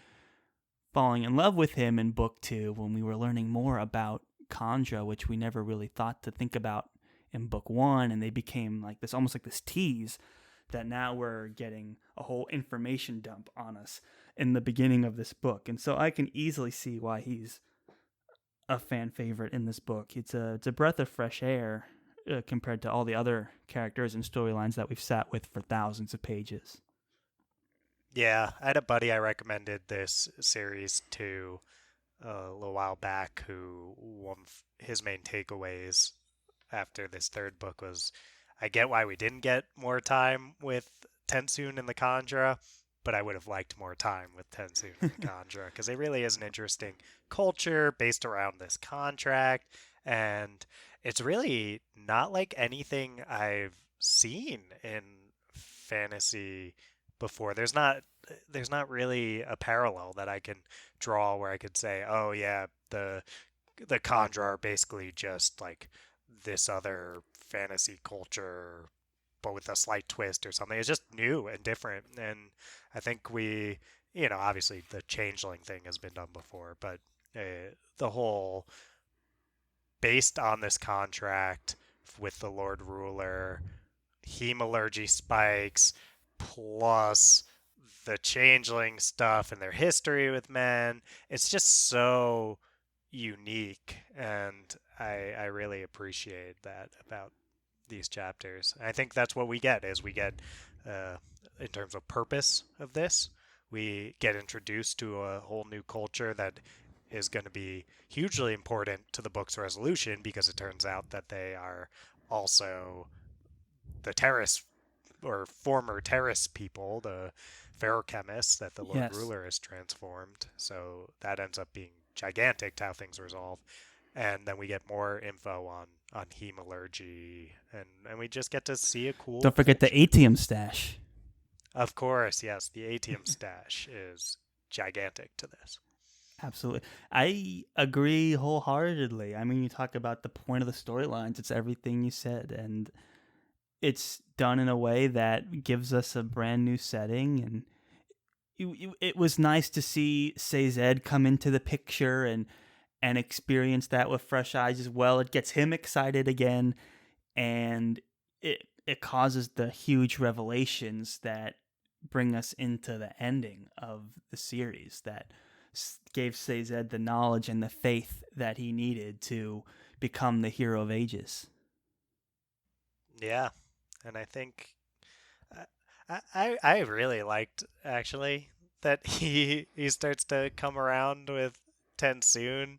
falling in love with him in book two when we were learning more about Khandra, which we never really thought to think about in book one, and they became like this, almost like this tease that now we're getting a whole information dump on us in the beginning of this book. And so I can easily see why he's a fan favorite in this book. It's a breath of fresh air compared to all the other characters and storylines that we've sat with for thousands of pages. Yeah, I had a buddy I recommended this series to a little while back who one of his main takeaways after this third book was, I get why we didn't get more time with Tensoon and the Khandra, but I would have liked more time with Tensoon and the Kandra because it really is an interesting culture based around this contract, and it's really not like anything I've seen in fantasy before. There's not really a parallel that I can draw where I could say, oh yeah, the Kandra are basically just like this other fantasy culture but with a slight twist or something. It's just new and different. And I think obviously the changeling thing has been done before, but the whole based on this contract with the Lord Ruler, hemalurgy spikes, plus the changeling stuff and their history with men. It's just so unique, and I really appreciate that about these chapters. I think that's what we get uh, in terms of purpose of this. We get introduced to a whole new culture that is going to be hugely important to the book's resolution because it turns out that they are also the Terrace or former Terrace people, the ferrochemists that the Lord Yes. Ruler has transformed. So that ends up being gigantic to how things resolve. And then we get more info on hemalurgy, and we just get to see a cool Don't forget culture. the ATM stash. Of course, yes, the ATM stash is gigantic to this. Absolutely. I agree wholeheartedly. I mean, you talk about the point of the storylines, it's everything you said. And it's done in a way that gives us a brand new setting. And it was nice to see Sazed come into the picture and experience that with fresh eyes as well. It gets him excited again. And it causes the huge revelations that bring us into the ending of the series that gave Sazed the knowledge and the faith that he needed to become the hero of ages. Yeah, and I think I really liked actually that he starts to come around with Tensoon,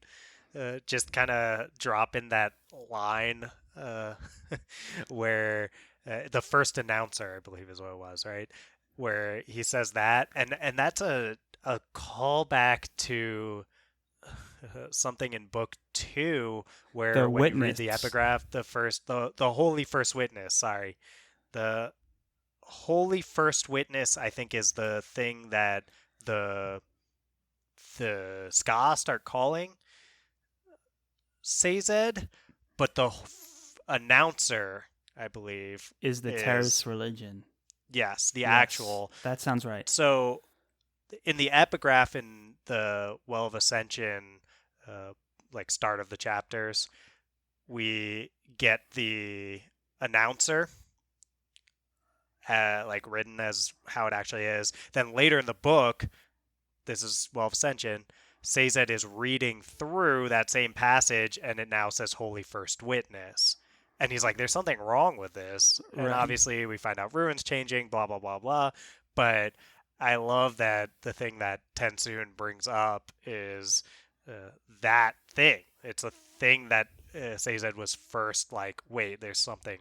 just kind of dropping that line where the first announcer, I believe, is what it was, right? Where he says that, and that's a callback to something in book 2 The where when you read the witness. epigraph, the holy first witness, sorry, the holy first witness, I think, is the thing that the the ska start calling Sazed, but the announcer, I believe, Is the is terrorist religion. yes, the Yes, actual. that sounds right. So in the epigraph in the Well of Ascension, uh, like start of the chapters, we get the announcer like written as how it actually is. Then later in the book, this is Well of Ascension, Sazed is reading through that same passage and it now says Holy First Witness. And he's like, there's something wrong with this. And Right. obviously we find out Ruin's changing, blah, blah, blah, blah. But I love that the thing that Tensoon brings up is that thing. It's a thing that Sazed was first like, wait, there's something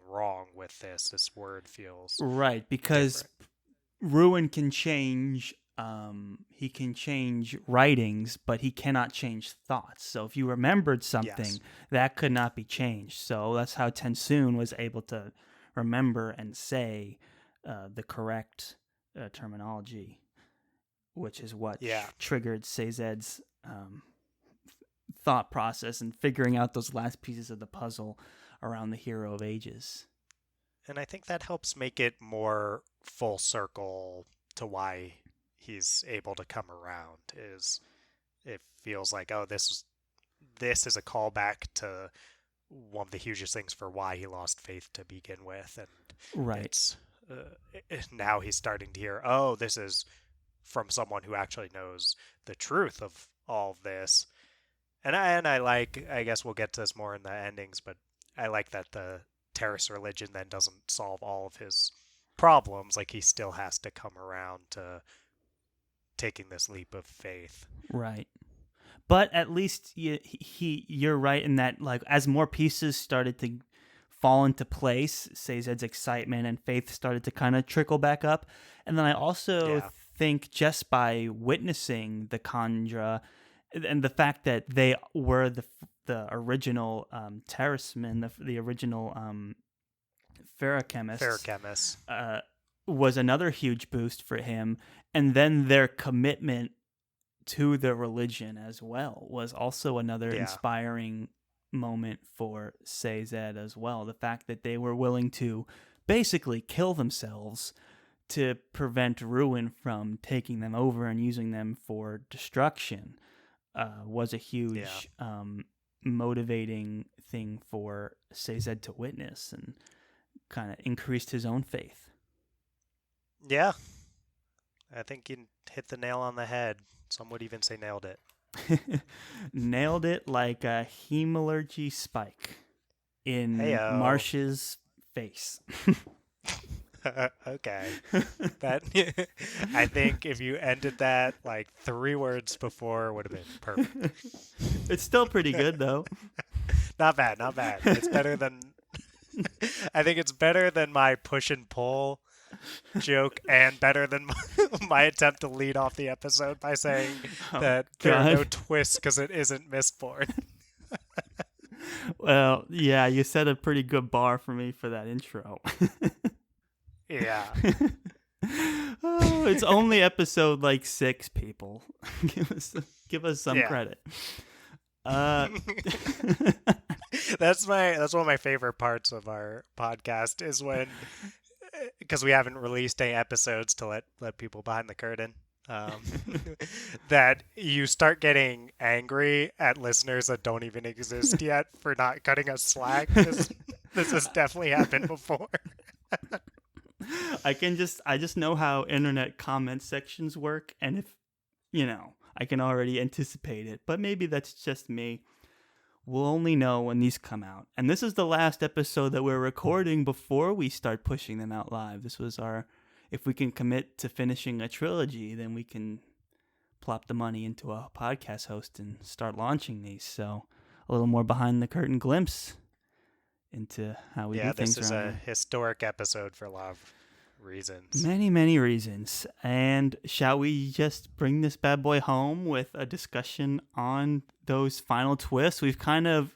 wrong with this. This word feels Right, because different. Ruin can change. He can change writings, but he cannot change thoughts. So if you remembered something, Yes. that could not be changed. So that's how Tensoon was able to remember and say the correct terminology, which is what Yeah. triggered Sazed's thought process and figuring out those last pieces of the puzzle around the hero of ages. And I think that helps make it more full circle to why he's able to come around is it feels like, oh, this is a callback to one of the hugest things for why he lost faith to begin with, and Right. it's now he's starting to hear, oh, this is from someone who actually knows the truth of all of this. And I like, I guess we'll get to this more in the endings, but I like that the terrorist religion then doesn't solve all of his problems. Like he still has to come around to taking this leap of faith. Right. But at least you're right in that, like, as more pieces started to fall into place, Sazed's excitement and faith started to kind of trickle back up. And then I also think just by witnessing the Khandra and the fact that they were the original terracemen, the original ferrochemists, was another huge boost for him. And then their commitment to the religion as well was also another inspiring moment for Sazed as well. The fact that they were willing to basically kill themselves to prevent Ruin from taking them over and using them for destruction was a huge motivating thing for Sazed to witness, and kind of increased his own faith. Yeah. I think you hit the nail on the head. Some would even say nailed it. Nailed it like a hemalurgy spike in Marsh's face. Okay. That I think if you ended that like 3 words before would have been perfect. It's still pretty good though. Not bad. It's better than I think it's better than my push and pull joke, and better than my attempt to lead off the episode by saying that there are no twists because it isn't Mistborn. Well, yeah, you set a pretty good bar for me for that intro. Yeah. Oh, it's only episode like 6, people. Give us some credit. That's one of my favorite parts of our podcast is when, because we haven't released any episodes to let people behind the curtain, that you start getting angry at listeners that don't even exist yet for not cutting us slack. This has definitely happened before. I just know how internet comment sections work, and if I can already anticipate it, but maybe that's just me. We'll only know when these come out. And this is the last episode that we're recording before we start pushing them out live. This was if we can commit to finishing a trilogy, then we can plop the money into a podcast host and start launching these. So a little more behind the curtain glimpse into how we do things. Yeah, this is a historic episode for a lot of reasons. Many, many reasons. And shall we just bring this bad boy home with a discussion on those final twists? We've kind of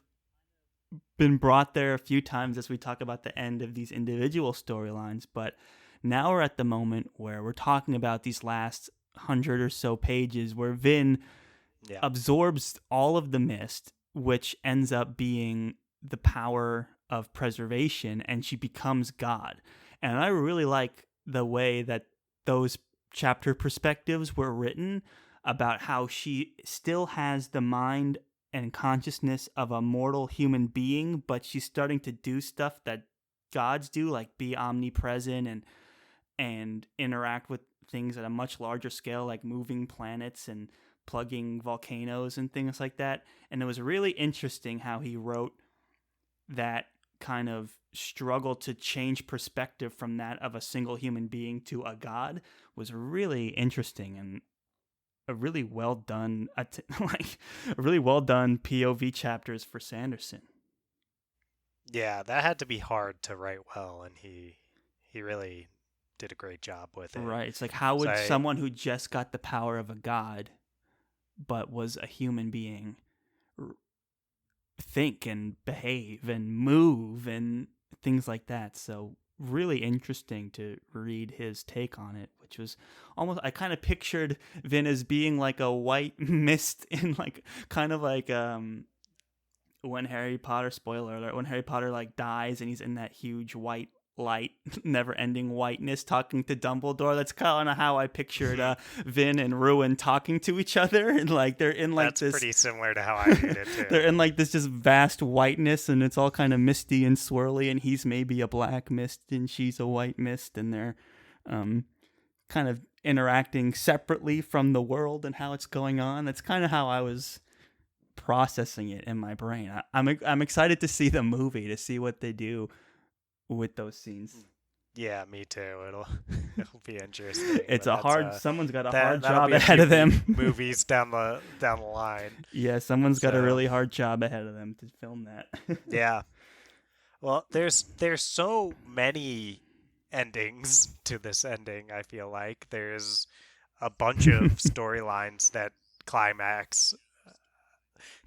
been brought there a few times as we talk about the end of these individual storylines, but now we're at the moment where we're talking about these last 100 or so pages where Vin absorbs all of the mist, which ends up being the power of preservation, and she becomes God. And I really like the way that those chapter perspectives were written about how she still has the mind and consciousness of a mortal human being, but she's starting to do stuff that gods do, like be omnipresent and interact with things at a much larger scale, like moving planets and plugging volcanoes and things like that. And it was really interesting how he wrote that kind of struggle to change perspective from that of a single human being to a god was really interesting, and a really well done POV chapters for Sanderson. Yeah, that had to be hard to write well, and he really did a great job with it. Right. It's like, how would someone who just got the power of a god but was a human being think and behave and move and things like that? So really interesting to read his take on it, which was almost, I kind of pictured Vin as being like a white mist in like kind of like when Harry Potter, spoiler alert, when Harry Potter like dies and he's in that huge white light, never-ending whiteness, talking to Dumbledore. That's kind of how I pictured Vin and Ruin talking to each other, and like they're in like that's pretty similar to how I read it too. They're in like this just vast whiteness, and it's all kind of misty and swirly, and he's maybe a black mist and she's a white mist, and they're kind of interacting separately from the world and how it's going on. That's kind of how I was processing it in my brain. I'm excited to see the movie, to see what they do with those scenes. Yeah, me too. It'll be interesting. It's someone's got a hard job ahead of them. Movies down the line. Yeah, someone's got a really hard job ahead of them to film that. Yeah. Well, there's so many endings to this ending, I feel like. There's a bunch of storylines that climax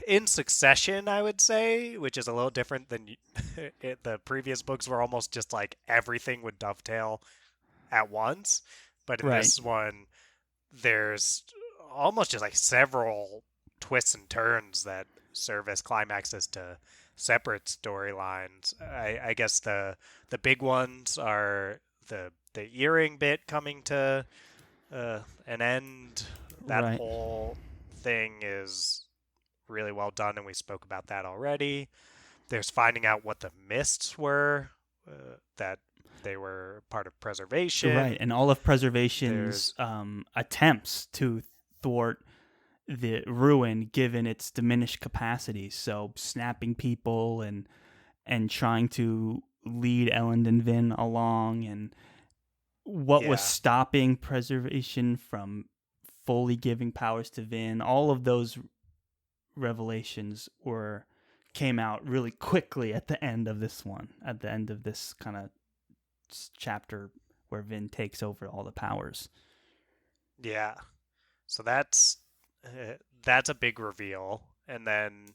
in succession, I would say, which is a little different than the previous books were almost just like everything would dovetail at once. But in Right. this one, there's almost just like several twists and turns that serve as climaxes to separate storylines. I guess the big ones are the earring bit coming to an end. That Right. whole thing is really well done, and we spoke about that already. There's finding out what the mists were, that they were part of Right. preservation. And all of preservation's There's attempts to thwart the ruin given its diminished capacity. So snapping people and trying to lead Ellen and Vin along, and what was yeah, stopping preservation from fully giving powers to Vin. All of those revelations were came out really quickly at the end of this one, at the end of this kind of chapter where Vin takes over all the powers. yeah. So that's a big reveal, and then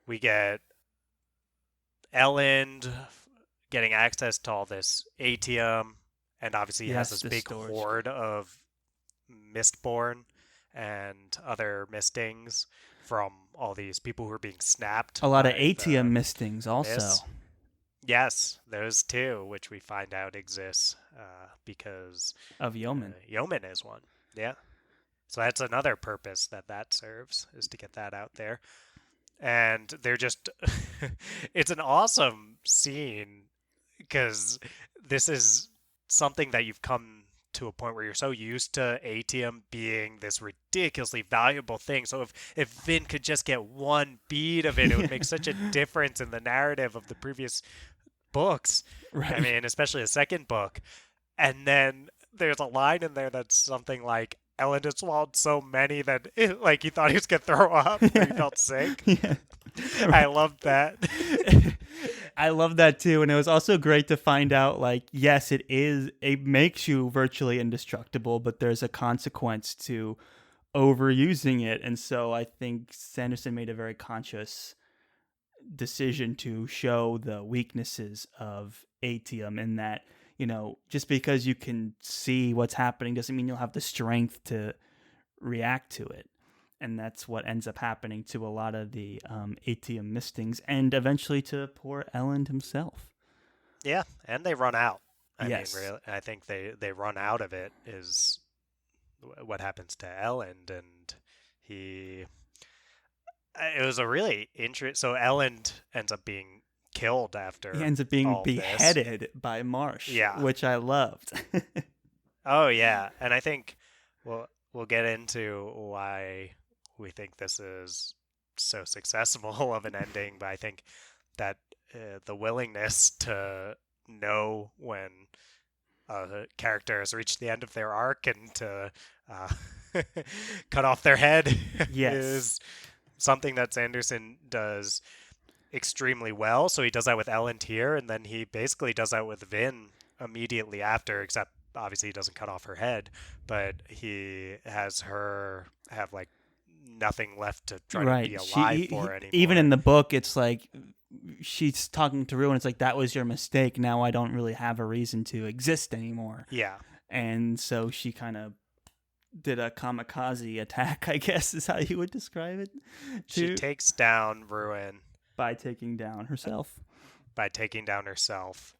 we get Ellen getting access to all this atium, and obviously he has Yes, this the big storage. horde of Mistborn and other mistings from all these people who are being snapped A lot of by atium the mistings also. mists. Yes, those two, which we find out exists because Of Yeoman. Yeoman is one. Yeah. So that's another purpose that serves, is to get that out there. And they're just, it's an awesome scene because this is something that you've come to a point where you're so used to atium being this ridiculously valuable thing. So if Vin could just get one bead of it, it would make such a difference in the narrative of the previous books. I Right. mean, especially the second book. And then there's a line in there that's something like, Ellen had swallowed so many that like he thought he was gonna throw up or he felt sick. Yeah. I love that. I love that too. And it was also great to find out, like, yes, it makes you virtually indestructible, but there's a consequence to overusing it. And so I think Sanderson made a very conscious decision to show the weaknesses of atium, in that, just because you can see what's happening doesn't mean you'll have the strength to react to it. And that's what ends up happening to a lot of the atium mistings, and eventually to poor Ellen himself. Yeah, and they run out. I mean, Yes. really, I think they run out of it is what happens to Ellen, and he. It was a really interesting. So Ellen ends up being killed He after ends up being all of this. beheaded by Marsh, Yeah. which I loved. Oh yeah, and I think we'll get into why we think this is so successful of an ending, but I think that the willingness to know when a character has reached the end of their arc and to uh, cut off their head Yes. is something that Sanderson does extremely well. So he does that with Ellen here, and then he basically does that with Vin immediately after, except obviously he doesn't cut off her head, but he has her have like nothing left to try to be Right. alive for Even in anymore. the book, it's like she's talking to Rue, and it's like, that was your mistake. Now I don't really have a reason to exist anymore. Yeah. And so she kind of did a kamikaze attack, I guess is how you would describe it. She takes down Ruin by taking down herself. by taking down herself.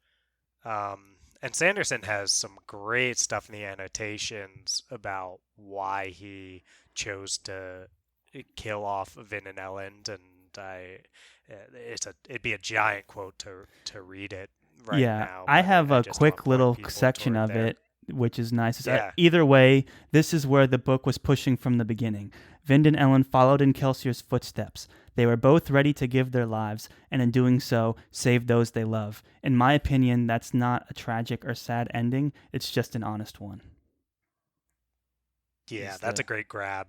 And Sanderson has some great stuff in the annotations about why he chose to kill off Vin and Elend, and it'd be a giant quote to read it right Yeah, now, I but have I a just want to quick point little people section toward of there. it, which is nice. Yeah. Either way, this is where the book was pushing from the beginning. Vind and Ellen followed in Kelsier's footsteps. They were both ready to give their lives, and in doing so, save those they love. In my opinion, that's not a tragic or sad ending. It's just an honest one. Yeah, that's a great grab.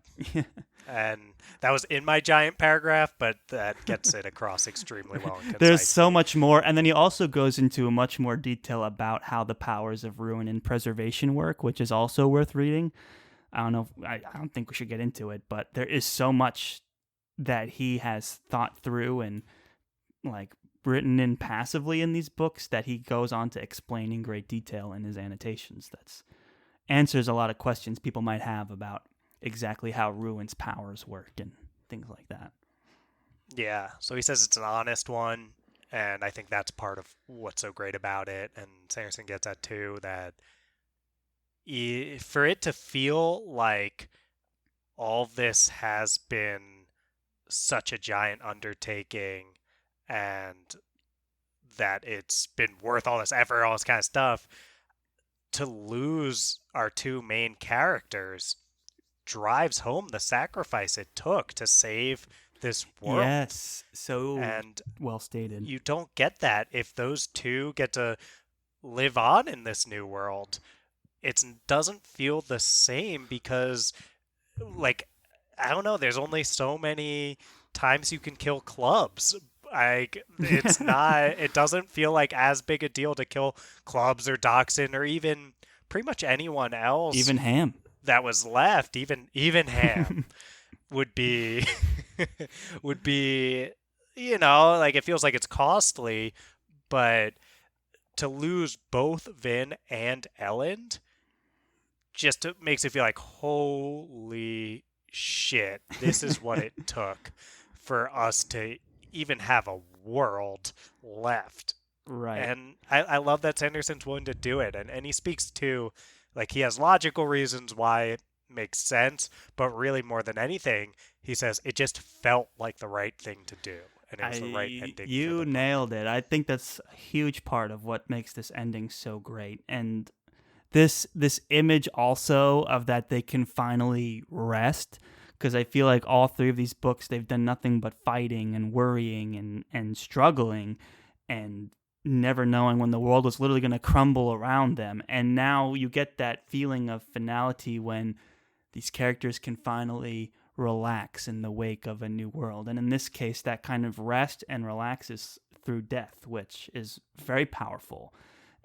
And that was in my giant paragraph, but that gets it across extremely well and concisely. There's so much more. And then he also goes into much more detail about how the powers of ruin and preservation work, which is also worth reading. I don't know. I don't think we should get into it, but there is so much that he has thought through and like written in passively in these books that he goes on to explain in great detail in his annotations. That's answers a lot of questions people might have about exactly how Ruin's powers work and things like that. Yeah, so he says it's an honest one, and I think that's part of what's so great about it. And Sanderson gets at too that for it to feel like all this has been such a giant undertaking and that it's been worth all this effort, all this kind of stuff, to lose our two main characters drives home the sacrifice it took to save this world. Yes, so and well stated. You don't get that if those two get to live on in this new world. It doesn't feel the same because, like, I don't know, there's only so many times you can kill clubs. It's not, it doesn't feel like as big a deal to kill clubs or Dachshund or even pretty much anyone else. Even Ham. That was left, even Ham would be, you know, like it feels like it's costly, but to lose both Vin and Elend just makes it feel like, holy shit, this is what it took for us to even have a world left. Right. And I love that Sanderson's willing to do it. And he speaks to, like, he has logical reasons why it makes sense, but really more than anything, he says it just felt like the right thing to do. And it was the right ending. You nailed it. I think that's a huge part of what makes this ending so great. And this image also of that they can finally rest, because I feel like all three of these books, they've done nothing but fighting and worrying and struggling and never knowing when the world was literally going to crumble around them. And now you get that feeling of finality when these characters can finally relax in the wake of a new world. And in this case, that kind of rest and relax is through death, which is very powerful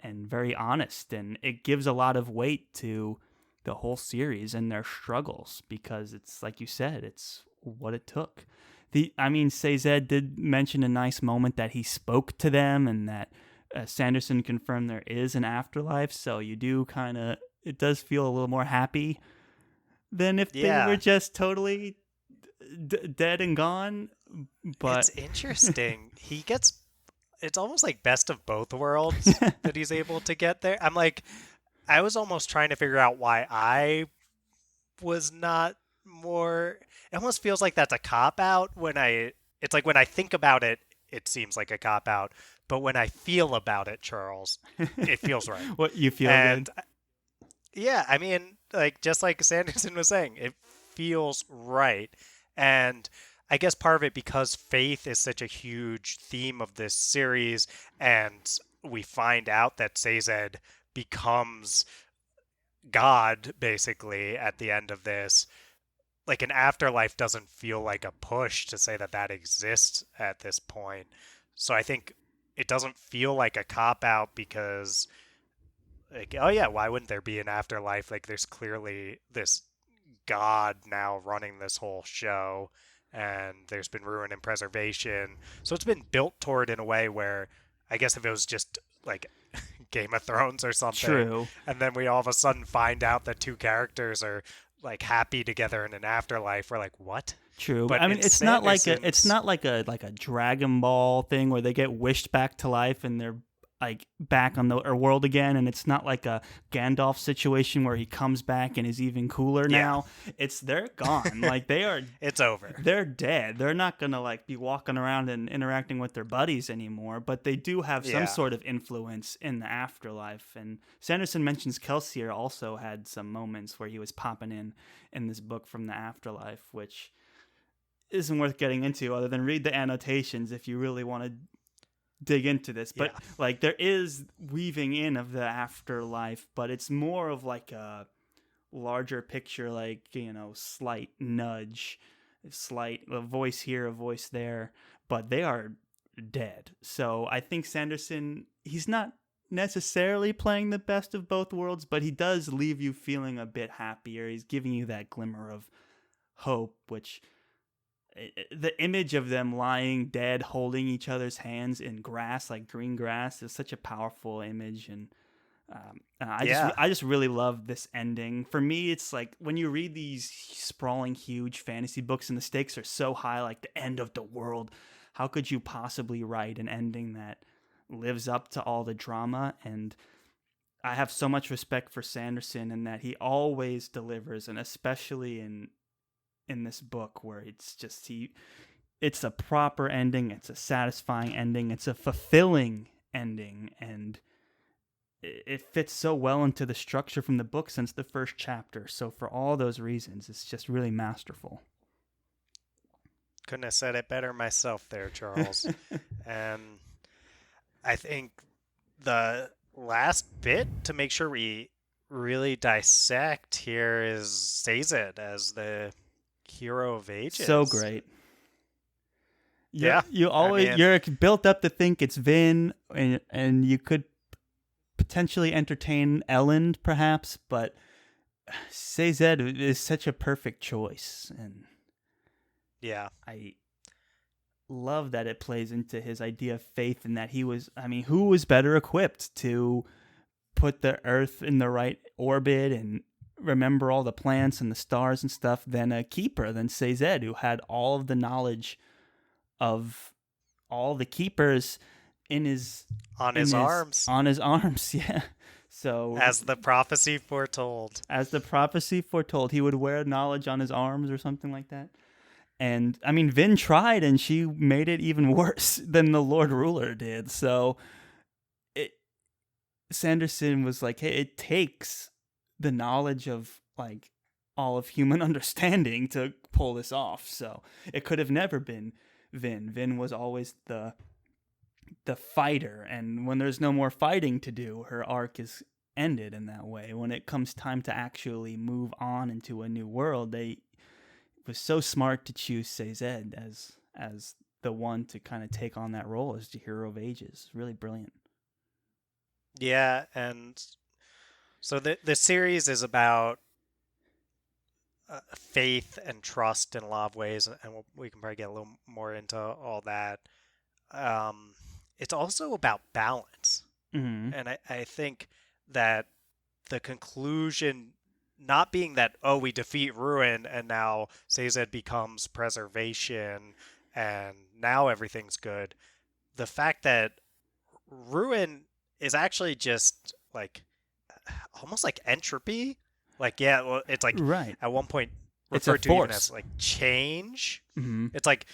and very honest. And it gives a lot of weight to the whole series and their struggles, because it's like you said, it's what it took. Sazed did mention a nice moment that he spoke to them and that Sanderson confirmed there is an afterlife. So you do it does feel a little more happy than if they were just totally dead and gone. But it's interesting. It's almost like best of both worlds that he's able to get there. I was almost trying to figure out why I was not more. It almost feels like that's a cop-out it's like when I think about it, it seems like a cop-out. But when I feel about it, Charles, it feels right. What you feel good? Yeah, I mean, like, just like Sanderson was saying, it feels right. And I guess part of it, because faith is such a huge theme of this series, and we find out that Sazed becomes God, basically, at the end of this, like, an afterlife doesn't feel like a push to say that exists at this point. So I think it doesn't feel like a cop-out because, like, oh yeah, why wouldn't there be an afterlife? Like, there's clearly this God now running this whole show, and there's been ruin and preservation. So it's been built toward in a way where, I guess if it was just, like, Game of Thrones or something, true, and then we all of a sudden find out that two characters are, like, happy together in an afterlife, we're like, what? True, but I mean, it's not like a Dragon Ball thing where they get wished back to life and they're like back on the world again, and it's not like a Gandalf situation where he comes back and is even cooler now. They're gone. Like, they are. It's over. They're dead. They're not gonna like be walking around and interacting with their buddies anymore. But they do have some sort of influence in the afterlife. And Sanderson mentions Kelsier also had some moments where he was popping in this book from the afterlife, which isn't worth getting into other than read the annotations if you really want to dig into this. But like, there is weaving in of the afterlife, but it's more of like a larger picture, like, slight nudge, slight a voice here, a voice there, but they are dead. So I think Sanderson, he's not necessarily playing the best of both worlds, but he does leave you feeling a bit happier. He's giving you that glimmer of hope, which the image of them lying dead holding each other's hands in grass, like green grass, is such a powerful image. And I just really love this ending. For me, it's like when you read these sprawling huge fantasy books and the stakes are so high, like the end of the world, how could you possibly write an ending that lives up to all the drama? And I have so much respect for Sanderson in that he always delivers, and especially in this book, where it's a proper ending, it's a satisfying ending, it's a fulfilling ending, and it fits so well into the structure from the book since the first chapter. So for all those reasons, it's just really masterful. Couldn't have said it better myself there, Charles. And I think the last bit to make sure we really dissect here is Sazed as the hero of ages. So great. You're built up to think it's Vin, and you could potentially entertain Elend, perhaps, but Sazed is such a perfect choice, and I love that it plays into his idea of faith, and that who was better equipped to put the Earth in the right orbit and remember all the planets and the stars and stuff than a keeper, than Sazed, who had all of the knowledge of all the keepers on his arms. Yeah. So as the prophecy foretold, he would wear knowledge on his arms or something like that. And Vin tried, and she made it even worse than the Lord Ruler did. So Sanderson was like, hey, it takes the knowledge of like all of human understanding to pull this off. So it could have never been Vin. Vin was always the fighter, and when there's no more fighting to do, her arc is ended in that way. When it comes time to actually move on into a new world, it was so smart to choose Sazed as the one to kind of take on that role as the hero of ages. Really brilliant. Yeah, and so the series is about faith and trust in a lot of ways, and we can probably get a little more into all that. It's also about balance. Mm-hmm. And I think that the conclusion not being that, we defeat Ruin and now Sazed becomes preservation and now everything's good. The fact that Ruin is actually just like almost like entropy. Like, it's like right. At one point referred to even as like change. Mm-hmm. It's like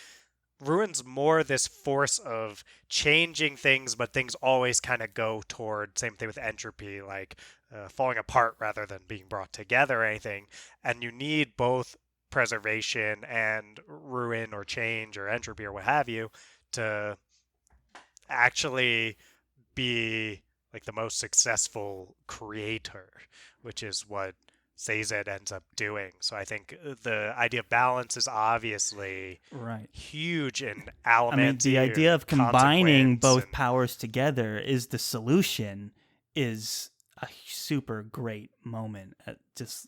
Ruin's more this force of changing things, but things always kind of go toward, same thing with entropy, like falling apart rather than being brought together or anything. And you need both preservation and ruin or change or entropy or what have you to actually be like the most successful creator, which is what Sazed ends up doing. So I think the idea of balance is obviously huge in Alamenti. The idea of combining both powers together is the solution, is a super great moment. Just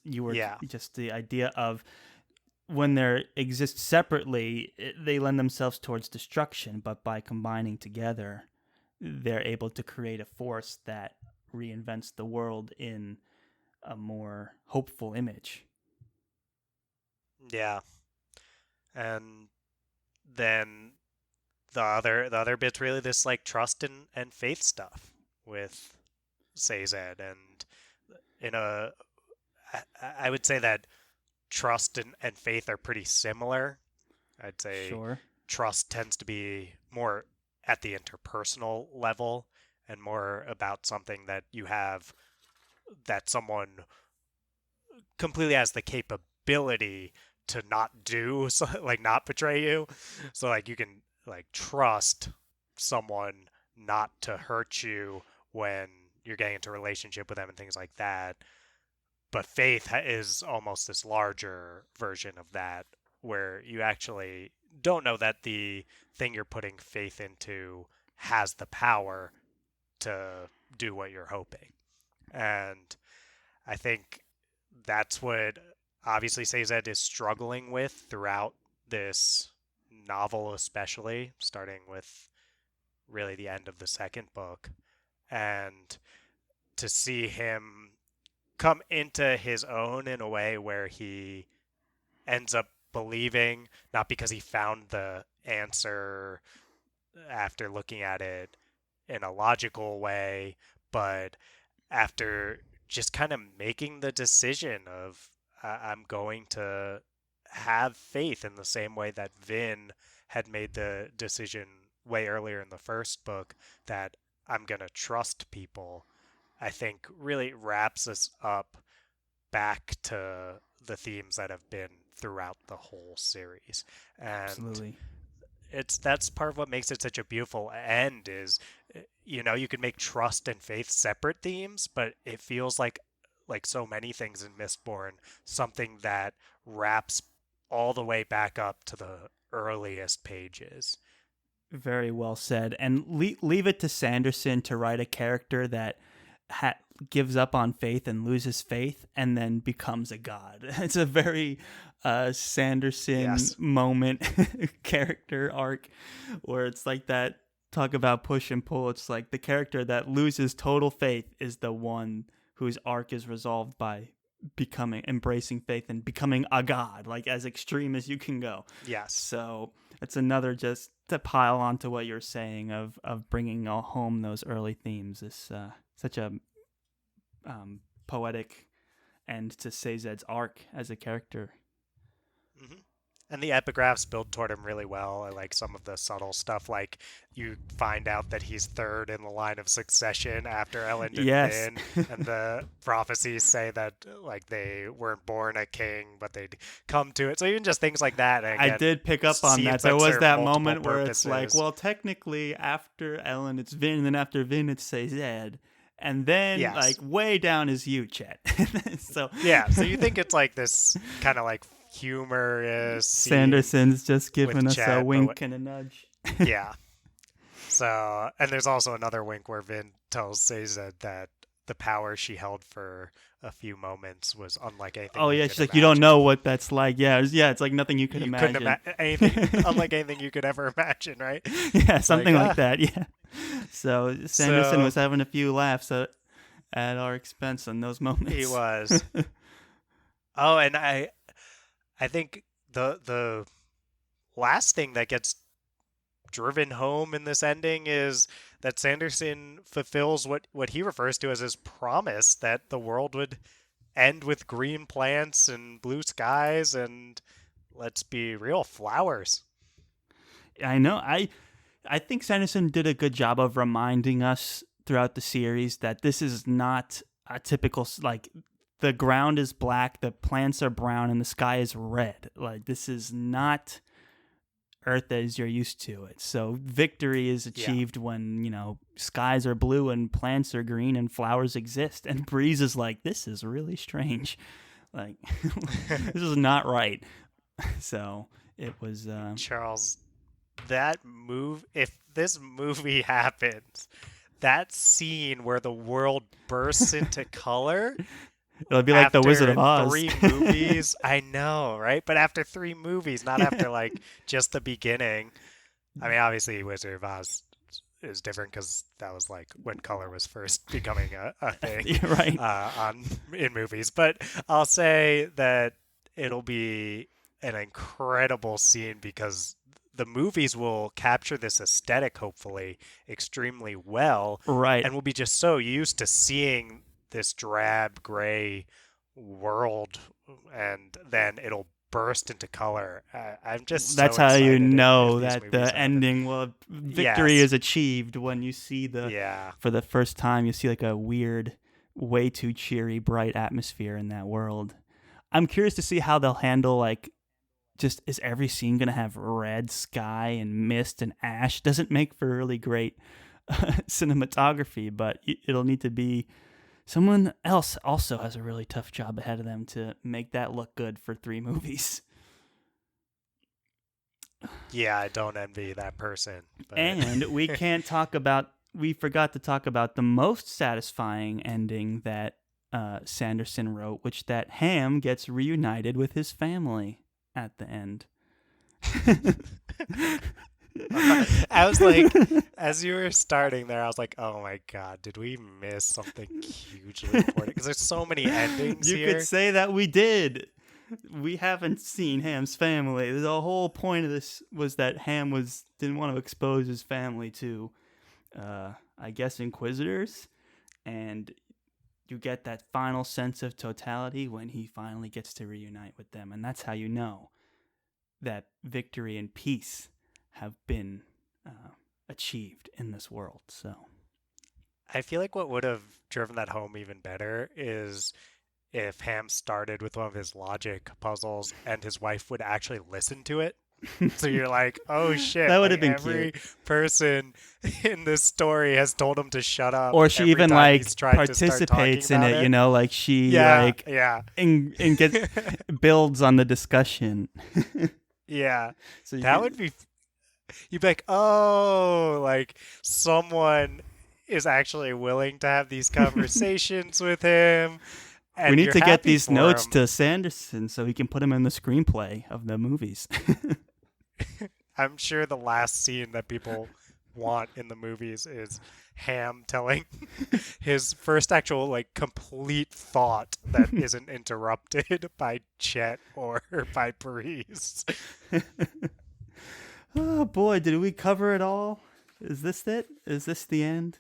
the idea of when they exist separately, they lend themselves towards destruction, but by combining together, they're able to create a force that reinvents the world in a more hopeful image. Yeah. And then the other bit's really this like trust and faith stuff with Sazed, and I would say that trust and faith are pretty similar. I'd say trust tends to be more at the interpersonal level and more about something that you have, that someone completely has the capability to not do, so, like not betray you. So like you can like trust someone not to hurt you when you're getting into a relationship with them and things like that. but Faith is almost this larger version of that, where you actually don't know that the thing you're putting faith into has the power to do what you're hoping. And I think that's what obviously Sazed is struggling with throughout this novel, especially starting with really the end of the second book. And to see him come into his own in a way where he ends up believing, not because he found the answer after looking at it in a logical way, but after just kind of making the decision of I'm going to have faith in the same way that Vin had made the decision way earlier in the first book that I'm going to trust people, I think really wraps us up back to the themes that have been throughout the whole series. And Absolutely. that's part of what makes it such a beautiful end is, you can make trust and faith separate themes, but it feels like so many things in Mistborn, something that wraps all the way back up to the earliest pages. Very well said. And leave it to Sanderson to write a character that gives up on faith and loses faith and then becomes a god. It's a very Sanderson moment character arc where it's like that. Talk about push and pull. It's like the character that loses total faith is the one whose arc is resolved by embracing faith and becoming a god, like as extreme as you can go. Yes. So it's another, just to pile on to what you're saying of bringing home those early themes. It's such a poetic end to Sazed's arc as a character. Mm-hmm. And the epigraphs build toward him really well. I like some of the subtle stuff, like you find out that he's third in the line of succession after Elend and Finn, and the prophecies say that like they weren't born a king, but they'd come to it. So even just things like that. Again, I did pick up on that. There was that moment where it's like, well, technically after Elend it's Vin, and then after Vin it's Sazed. And then, like, way down is you, Chet. So you think it's like this kind of like humorous. Sanderson's just giving us Chet, a wink and a nudge. Yeah. So, and there's also another wink where Vin tells Sazed that the power she held for a few moments was unlike anything. Oh yeah, she's like, you don't know what that's like. Yeah, it's like nothing you could imagine. Anything unlike anything you could ever imagine, right? Yeah, something like that. Yeah. So Sanderson was having a few laughs at our expense in those moments. He was. Oh, and I think the last thing that gets driven home in this ending is that Sanderson fulfills what he refers to as his promise that the world would end with green plants and blue skies and, let's be real, flowers. I know. I think Sanderson did a good job of reminding us throughout the series that this is not a typical, like, the ground is black, the plants are brown, and the sky is red. Like, this is not Earth as you're used to it. So victory is achieved when, skies are blue and plants are green and flowers exist. And Breeze is like, this is really strange. Like, this is not right. So it was... Charles, if this movie happens, that scene where the world bursts into color... It'll be like the Wizard of Oz. 3 movies, I know, right? But after 3 movies, not after like just the beginning. I mean, obviously, Wizard of Oz is different because that was like when color was first becoming a thing, right? In movies. But I'll say that it'll be an incredible scene because the movies will capture this aesthetic, hopefully, extremely well, right? And we'll be just so used to seeing this drab gray world, and then it'll burst into color. I'm just that's so how you excited know that the ending victory is achieved when you see for the first time you see like a weird, way too cheery, bright atmosphere in that world. I'm curious to see how they'll handle like, just is every scene gonna have red sky and mist and ash? Doesn't make for really great cinematography, but it'll need to be Someone else also has a really tough job ahead of them to make that look good for 3 movies. Yeah, I don't envy that person. But... And we forgot to talk about the most satisfying ending that Sanderson wrote, which that Ham gets reunited with his family at the end. I was like, as you were starting there, I was like, oh my God, did we miss something hugely important? Because there's so many endings here. You could say that we did. We haven't seen Ham's family. The whole point of this was that Ham didn't want to expose his family to, I guess, Inquisitors. And you get that final sense of totality when he finally gets to reunite with them. And that's how you know that victory and peace have been achieved in this world. So I feel like what would have driven that home even better is if Ham started with one of his logic puzzles and his wife would actually listen to it. So you're like, oh shit, that would have been every cute. person in this story has told him to shut up. Or she even participates in it, you know, like she and gets builds on the discussion. Yeah. So that would be, you'd be like, oh, like someone is actually willing to have these conversations with him. And we need to get these notes to Sanderson so he can put them in the screenplay of the movies. I'm sure the last scene that people want in the movies is Ham telling his first actual, like, complete thought that isn't interrupted by Chet or by Paris. Oh boy, did we cover it all? Is this it? Is this the end?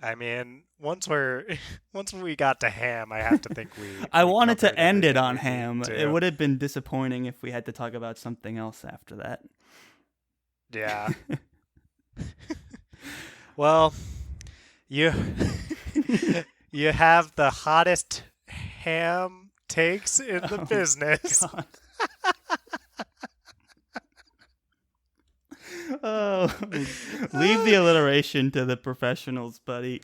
I mean, once we got to Ham, I have to think I wanted to end it on Ham. It would have been disappointing if we had to talk about something else after that. Yeah. Well, you have the hottest Ham takes in the business. Oh, leave the alliteration to the professionals, buddy.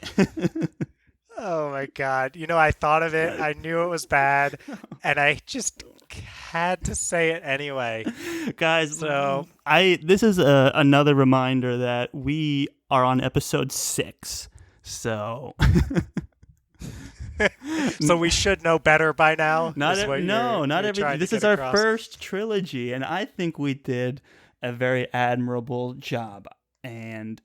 Oh my God. You know, I thought of it. I knew it was bad, and I just had to say it anyway. Guys, so this is another reminder that we are on episode 6. So so we should know better by now. Not everything. This is our first trilogy, and I think we did a very admirable job. And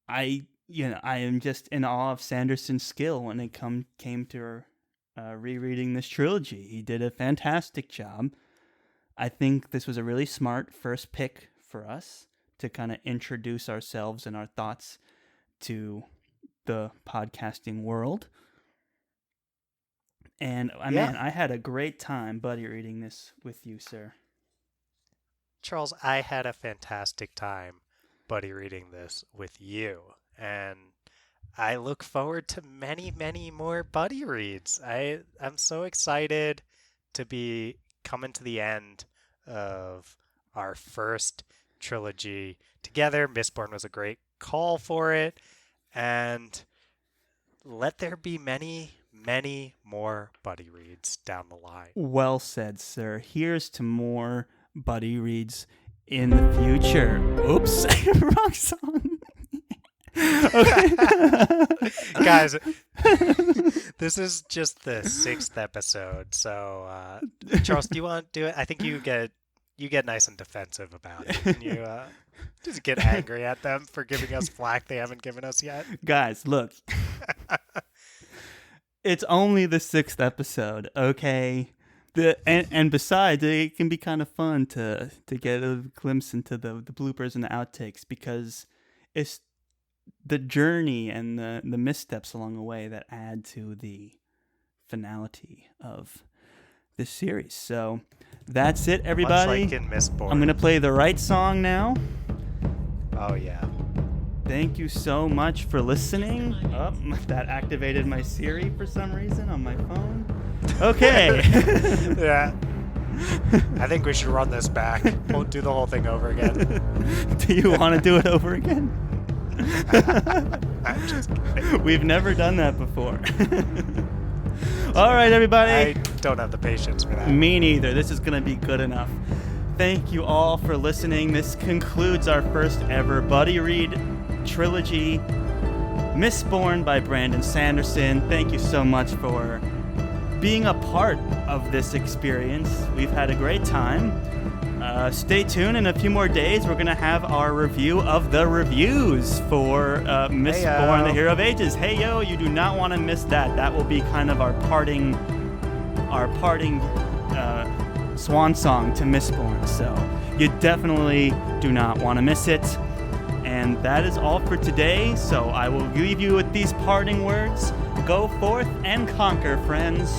I am just in awe of Sanderson's skill when it came to rereading this trilogy. He did a fantastic job. I think this was a really smart first pick for us to kind of introduce ourselves and our thoughts to the podcasting world. And man, I had a great time buddy reading this with you, sir. Charles, I had a fantastic time buddy reading this with you. And I look forward to many, many more buddy reads. I'm so excited to be coming to the end of our first trilogy together. Mistborn was a great call for it. And let there be many, many more buddy reads down the line. Well said, sir. Here's to more buddy reads in the future. Oops, wrong song. Guys, this is just the 6th episode, so Charles, do you want to do it? I think you get nice and defensive about it. Can you just get angry at them for giving us flack they haven't given us yet? Guys, look. It's only the 6th episode, okay? And besides, it can be kind of fun to get a glimpse into the bloopers and the outtakes, because it's the journey and the missteps along the way that add to the finality of this series. So that's it, everybody. Much like in Mistborn. I'm going to play the right song now. Oh, yeah. Thank you so much for listening. Oh, that activated my Siri for some reason on my phone. Okay. Yeah. I think we should run this back. We'll do the whole thing over again. Do you want to do it over again? I'm just kidding. We've never done that before. All right, everybody. I don't have the patience for that. Me neither. This is going to be good enough. Thank you all for listening. This concludes our first ever Buddy Read trilogy, Mistborn by Brandon Sanderson. Thank you so much for being a part of this experience. We've had a great time. Stay tuned. In a few more days, we're going to have our review of the reviews for Mistborn, the Hero of Ages. Hey, yo, you do not want to miss that. That will be kind of our parting swan song to Mistborn. So you definitely do not want to miss it. And that is all for today. So I will leave you with these parting words. Go forth and conquer, friends.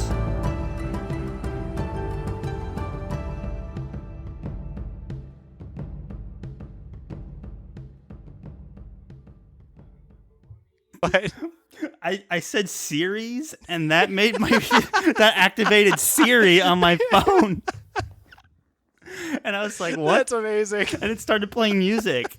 What? I said series, and that made that activated Siri on my phone. And I was like, what? That's amazing. And it started playing music.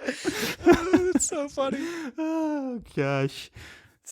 It's so funny. Oh, gosh.